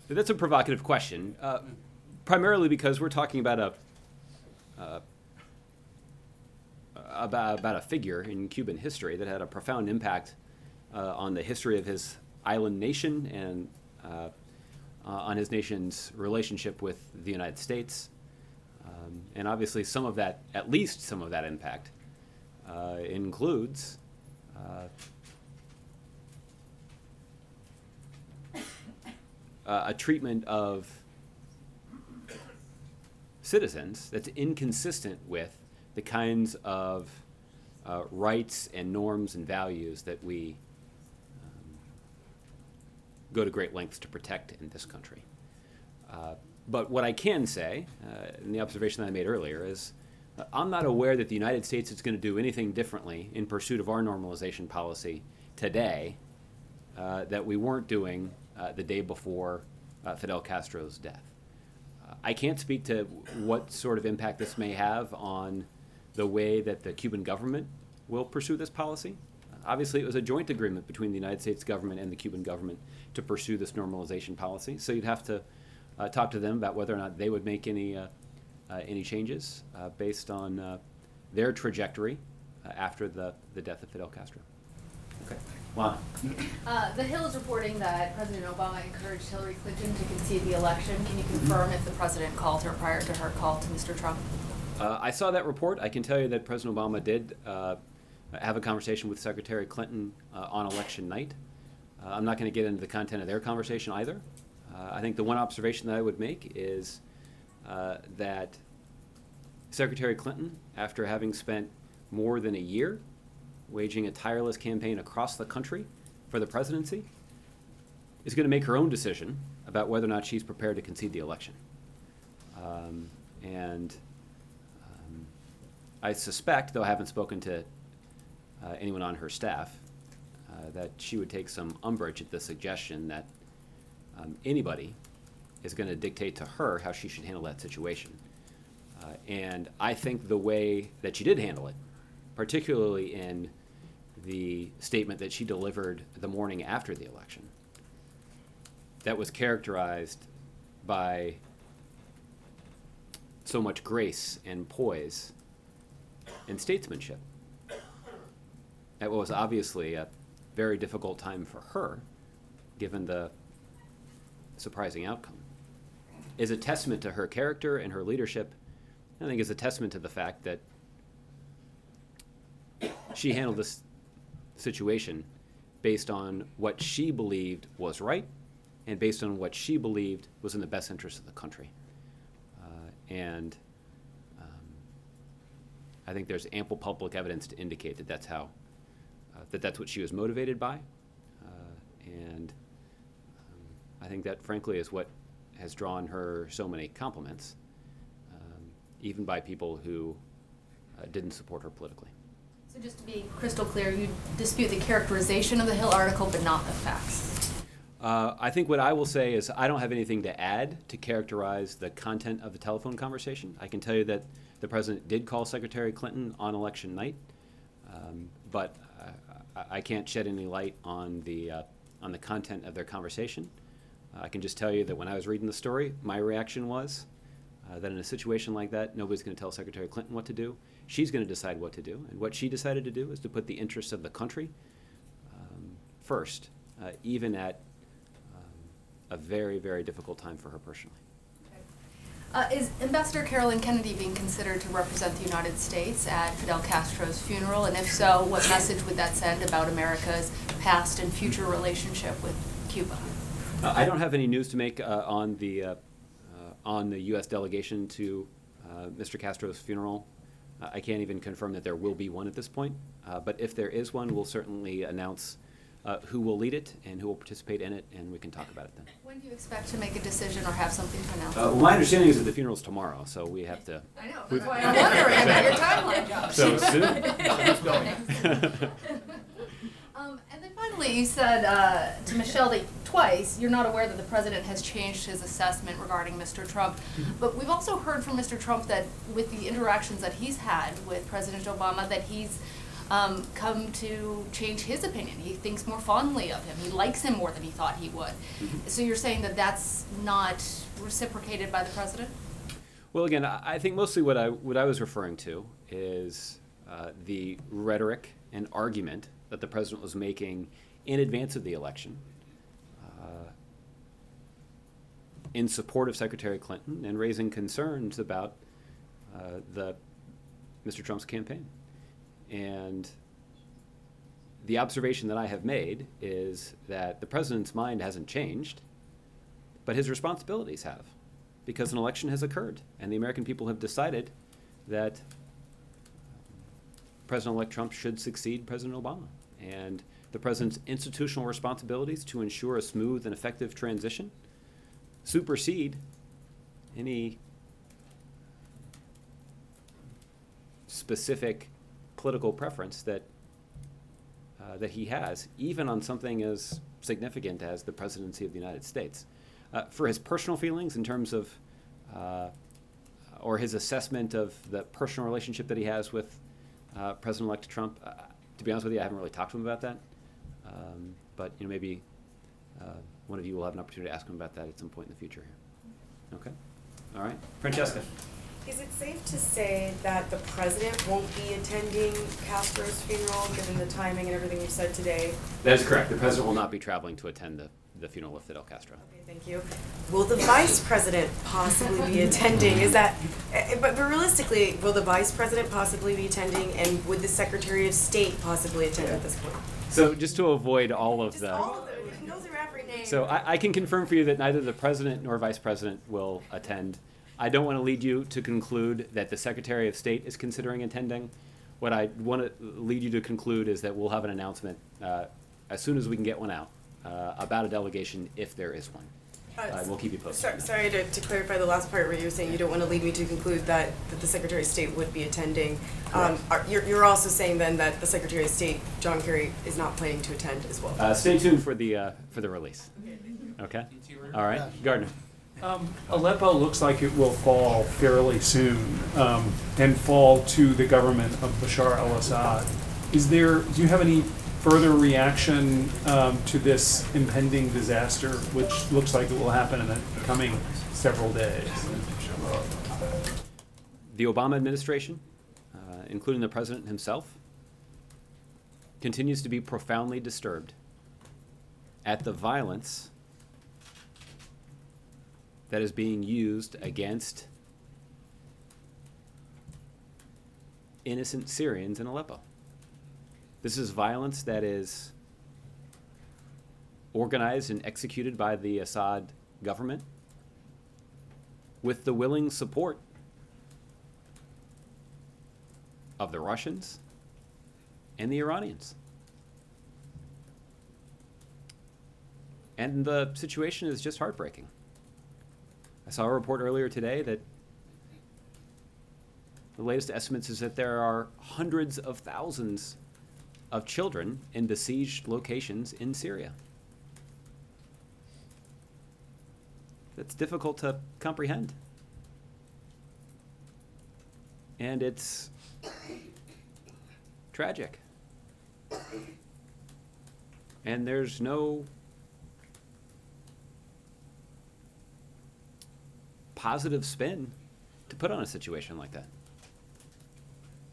that's a provocative question, primarily because we're talking about a figure in Cuban history that had a profound impact on the history of his island nation and on his nation's relationship with the United States. And obviously some of that, at least some of that impact, includes a treatment of citizens that's inconsistent with the kinds of rights and norms and values that we go to great lengths to protect in this country. But what I can say, in the observation that I made earlier, is I'm not aware that the United States is going to do anything differently in pursuit of our normalization policy today that we weren't doing the day before Fidel Castro's death. I can't speak to what sort of impact this may have on the way that the Cuban government will pursue this policy. Obviously, it was a joint agreement between the United States government and the Cuban government to pursue this normalization policy. So you'd have to talk to them about whether or not they would make any changes based on their trajectory after the death of Fidel Castro. Okay. Lana. The Hill is reporting that President Obama encouraged Hillary Clinton to concede the election. Can you confirm if the president called her prior to her call to Mr. Trump? I saw that report. I can tell you that President Obama did have a conversation with Secretary Clinton on election night. I'm not going to get into the content of their conversation either. I think the one observation that I would make is that Secretary Clinton, after having spent more than a year waging a tireless campaign across the country for the presidency, is going to make her own decision about whether or not she's prepared to concede the election. I suspect, though I haven't spoken to anyone on her staff, that she would take some umbrage at the suggestion that anybody is going to dictate to her how she should handle that situation. And I think the way that she did handle it, particularly in the statement that she delivered the morning after the election, that was characterized by so much grace and poise and statesmanship. That was obviously a very difficult time for her, given the surprising outcome. Is a testament to her character and her leadership. I think is a testament to the fact that she handled this situation based on what she believed was right and based on what she believed was in the best interest of the country. I think there's ample public evidence to indicate that that's how, that's what she was motivated by. I think that, frankly, is what has drawn her so many compliments, even by people who didn't support her politically. So just to be crystal clear, you dispute the characterization of the Hill article, but not the facts. I think what I will say is I don't have anything to add to characterize the content of the telephone conversation. I can tell you that the president did call Secretary Clinton on election night, but I can't shed any light on the content of their conversation. I can just tell you that when I was reading the story, my reaction was that in a situation like that, nobody's going to tell Secretary Clinton what to do. She's going to decide what to do, and what she decided to do is to put the interests of the country first, even at a very, very difficult time for her personally. Is Ambassador Carolyn Kennedy being considered to represent the United States at Fidel Castro's funeral? And if so, what message would that send about America's past and future relationship with Cuba? I don't have any news to make on the U.S. delegation to Mr. Castro's funeral. I can't even confirm that there will be one at this point. But if there is one, we'll certainly announce who will lead it and who will participate in it, and we can talk about it then. When do you expect to make a decision or have something to announce? Well, my understanding is that the funeral's tomorrow, so we have to. I know, that's why I'm wondering about your timeline, Josh. So soon? Who's going? And then finally, you said to Michelle that twice you're not aware that the president has changed his assessment regarding Mr. Trump. But we've also heard from Mr. Trump that with the interactions that he's had with President Obama, that he's come to change his opinion. He thinks more fondly of him. He likes him more than he thought he would. So you're saying that that's not reciprocated by the president? Well, again, I think mostly what I was referring to is the rhetoric and argument that the president was making in advance of the election in support of Secretary Clinton and raising concerns about Mr. Trump's campaign. And the observation that I have made is that the president's mind hasn't changed, but his responsibilities have. because an election has occurred, and the American people have decided that President-elect Trump should succeed President Obama. And the president's institutional responsibilities to ensure a smooth and effective transition supersede any specific political preference that he has, even on something as significant as the presidency of the United States. For his personal feelings in terms of, or his assessment of the personal relationship that he has with President-elect Trump, to be honest with you, I haven't really talked to him about that. But maybe one of you will have an opportunity to ask him about that at some point in the future here. Okay? All right. Francesca. Is it safe to say that the president won't be attending Castro's funeral, given the timing and everything we've said today? That is correct. The president will not be traveling to attend the funeral of Fidel Castro. Okay, thank you. Will the vice president possibly be attending? Is that, but realistically, will the vice president possibly be attending, and would the Secretary of State possibly attend at this point? So just to avoid all of the... All of them. We can go through every name. So I can confirm for you that neither the president nor vice president will attend. I don't want to lead you to conclude that the Secretary of State is considering attending. What I want to lead you to conclude is that we'll have an announcement as soon as we can get one out about a delegation, if there is one. We'll keep you posted. Sorry to clarify the last part where you were saying you don't want to lead me to conclude that the Secretary of State would be attending. You're also saying then that the Secretary of State, John Kerry, is not planning to attend as well. Stay tuned for the release. Okay? All right. Gardner. Aleppo looks like it will fall fairly soon and fall to the government of Bashar al-Assad. Do you have any further reaction to this impending disaster, which looks like it will happen in the coming several days? The Obama administration, including the president himself, continues to be profoundly disturbed at the violence that is being used against innocent Syrians in Aleppo. This is violence that is organized and executed by the Assad government with the willing support of the Russians and the Iranians. And the situation is just heartbreaking. I saw a report earlier today that the latest estimates is that there are hundreds of thousands of children in besieged locations in Syria. That's difficult to comprehend. And it's tragic. And there's no positive spin to put on a situation like that.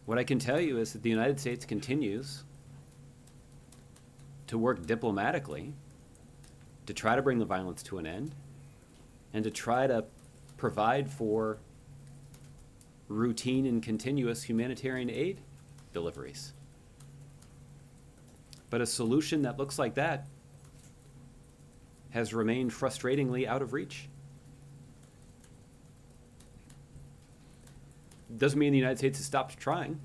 What I can tell you is that the United States continues to work diplomatically to try to bring the violence to an end and to try to provide for routine and continuous humanitarian aid deliveries. But a solution that looks like that has remained frustratingly out of reach. Doesn't mean the United States has stopped trying.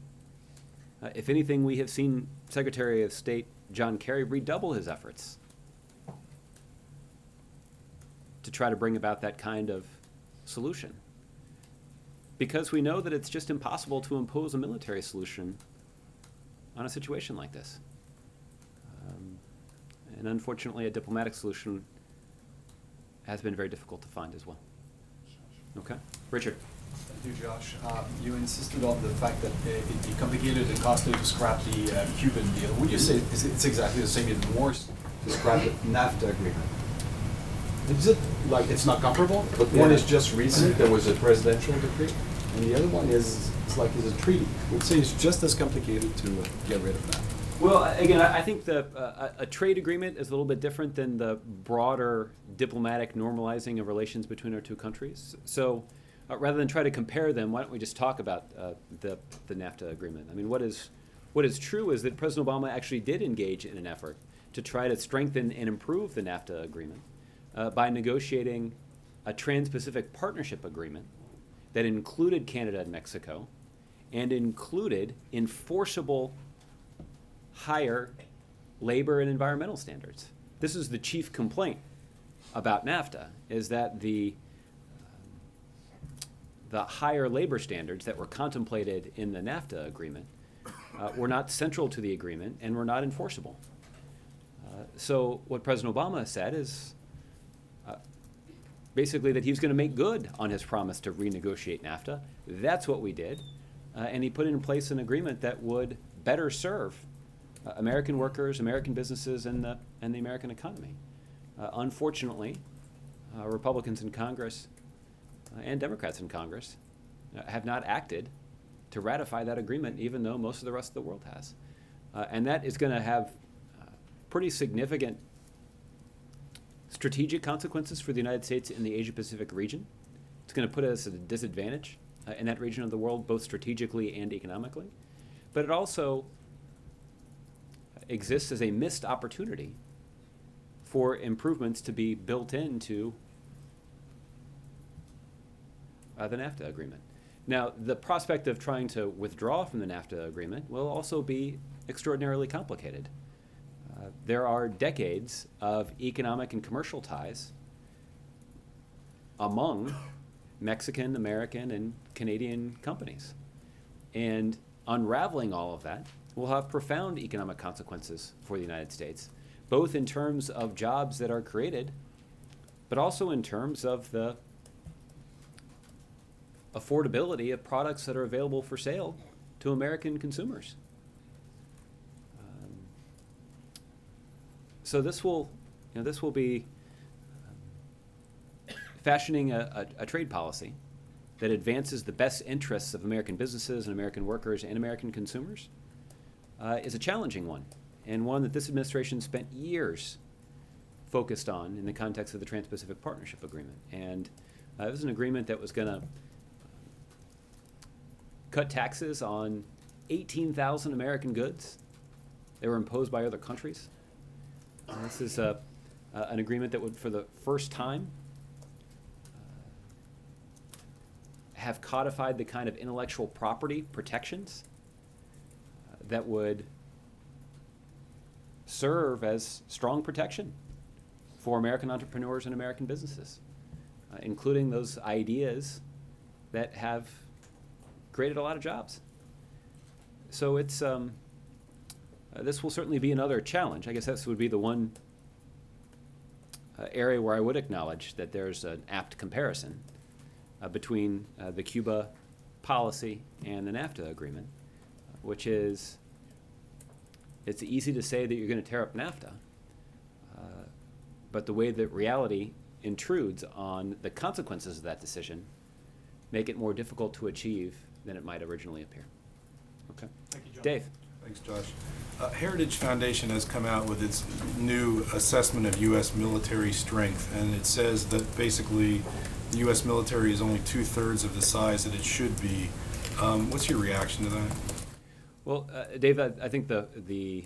If anything, we have seen Secretary of State John Kerry redouble his efforts to try to bring about that kind of solution. Because we know that it's just impossible to impose a military solution on a situation like this. And unfortunately, a diplomatic solution has been very difficult to find as well. Okay? Richard. Thank you, Josh. You insisted on the fact that it'd be complicated and costly to scrap the Cuban deal. Would you say it's exactly the same, even worse, to scrap the NAFTA agreement? Is it like it's not comparable? But one is just recent, there was a presidential decree, and the other one is a treaty. I would say it's just as complicated to get rid of that. Well, again, I think a trade agreement is a little bit different than the broader diplomatic normalizing of relations between our two countries. So rather than try to compare them, why don't we just talk about the NAFTA agreement? I mean, what is true is that President Obama actually did engage in an effort to try to strengthen and improve the NAFTA agreement by negotiating a Trans-Pacific Partnership Agreement that included Canada and Mexico and included enforceable higher labor and environmental standards. This is the chief complaint about NAFTA, is that the higher labor standards that were contemplated in the NAFTA agreement were not central to the agreement and were not enforceable. So what President Obama said is basically that he was going to make good on his promise to renegotiate NAFTA. That's what we did. And he put in place an agreement that would better serve American workers, American businesses, and the American economy. Unfortunately, Republicans in Congress and Democrats in Congress have not acted to ratify that agreement, even though most of the rest of the world has. And that is going to have pretty significant strategic consequences for the United States in the Asia-Pacific region. It's going to put us at a disadvantage in that region of the world, both strategically and economically. But it also exists as a missed opportunity for improvements to be built into the NAFTA agreement. Now, the prospect of trying to withdraw from the NAFTA agreement will also be extraordinarily complicated. There are decades of economic and commercial ties among Mexican, American, and Canadian companies. And unraveling all of that will have profound economic consequences for the United States, both in terms of jobs that are created, but also in terms of the affordability of products that are available for sale to American consumers. So this will be fashioning a trade policy that advances the best interests of American businesses and American workers and American consumers is a challenging one, and one that this administration spent years focused on in the context of the Trans-Pacific Partnership Agreement. And it was an agreement that was going to cut taxes on 18,000 American goods that were imposed by other countries. This is an agreement that would, for the first time, have codified the kind of intellectual property protections that would serve as strong protection for American entrepreneurs and American businesses, including those ideas that have created a lot of jobs. So it's this will certainly be another challenge. I guess this would be the one area where I would acknowledge that there's an apt comparison between the Cuba policy and the NAFTA agreement, which is it's easy to say that you're going to tear up NAFTA, but the way that reality intrudes on the consequences of that decision make it more difficult to achieve than it might originally appear. Okay. Thank you, John. Dave. Thanks, Josh. Heritage Foundation has come out with its new assessment of U.S. military strength, and it says that basically the U.S. military is only 2/3 of the size that it should be. What's your reaction to that? Well, Dave, I think the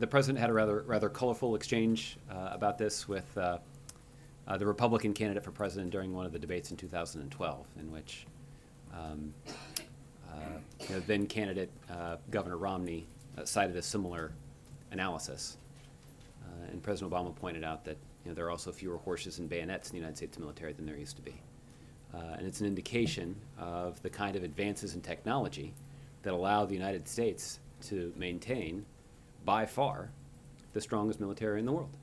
president had a rather colorful exchange about this with the Republican candidate for president during one of the debates in 2012, in which then candidate Governor Romney cited a similar analysis, and President Obama pointed out that there are also fewer horses and bayonets in the United States military than there used to be, and it's an indication of the kind of advances in technology that allow the United States to maintain, by far, the strongest military in the world,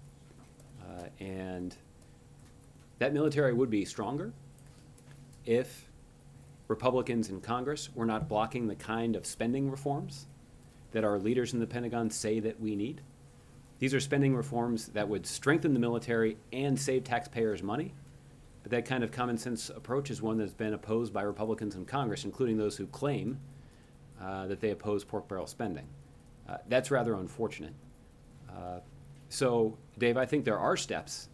and that military would be stronger if Republicans in Congress were not blocking the kind of spending reforms that our leaders in the Pentagon say that we need. These are spending reforms that would strengthen the military and save taxpayers money, but that kind of common sense approach is one that's been opposed by Republicans in Congress, including those who claim that they oppose pork barrel spending. That's rather unfortunate. So, Dave, I think there are steps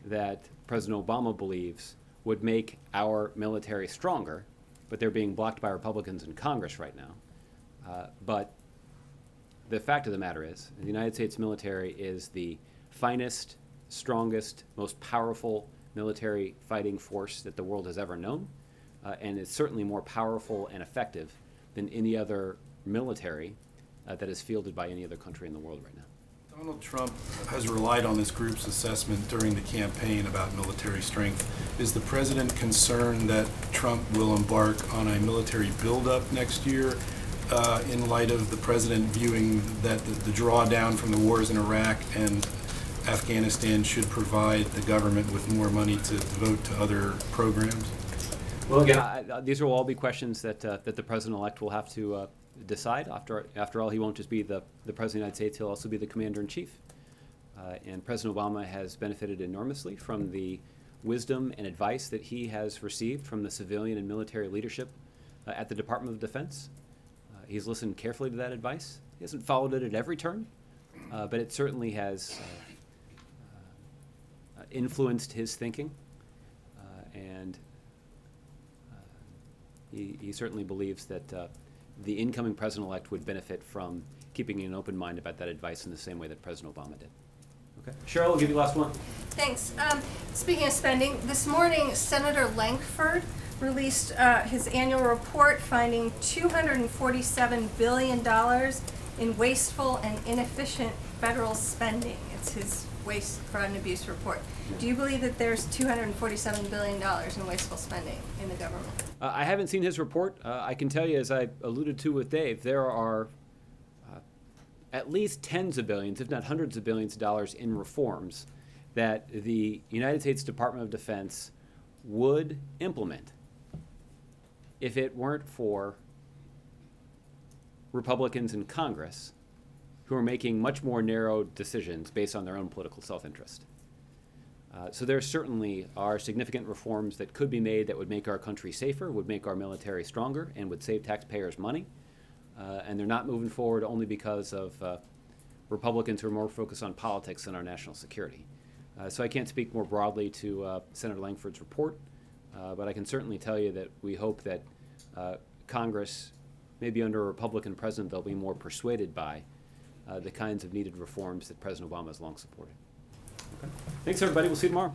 that President Obama believes would make our military stronger, but they're being blocked by Republicans in Congress right now. But the fact of the matter is, the United States military is the finest strongest, most powerful military fighting force that the world has ever known, and it's certainly more powerful and effective than any other military that is fielded by any other country in the world right now. Donald Trump has relied on this group's assessment during the campaign about military strength. Is the president concerned that Trump will embark on a military buildup next year in light of the president viewing that the drawdown from the wars in Iraq and Afghanistan should provide the government with more money to devote to other programs? Well, again, these will all be questions that the president-elect will have to decide. After all, he won't just be the president of the United States; he'll also be the commander-in-chief. And President Obama has benefited enormously from the wisdom and advice that he has received from the civilian and military leadership at the Department of Defense. He's listened carefully to that advice. He hasn't followed it at every turn, but it certainly has influenced his thinking, and he certainly believes that the incoming president-elect would benefit from keeping an open mind about that advice in the same way that President Obama did. Okay. Cheryl, I'll give you the last one. Thanks. Speaking of spending, this morning Senator Lankford released his annual report finding $247 billion in wasteful and inefficient federal spending. It's his waste, fraud, and abuse report. Do you believe that there's $247 billion in wasteful spending in the government? I haven't seen his report. I can tell you, as I alluded to with Dave, there are at least tens of billions, if not hundreds of billions of dollars in reforms that the United States Department of Defense would implement if it weren't for Republicans in Congress who are making much more narrow decisions based on their own political self-interest. So there certainly are significant reforms that could be made that would make our country safer, would make our military stronger, and would save taxpayers money. And they're not moving forward only because of Republicans who are more focused on politics than our national security. So I can't speak more broadly to Senator Lankford's report, but I can certainly tell you that we hope that Congress, maybe under a Republican president, they'll be more persuaded by the kinds of needed reforms that President Obama has long supported. Okay. Thanks, everybody. We'll see you tomorrow.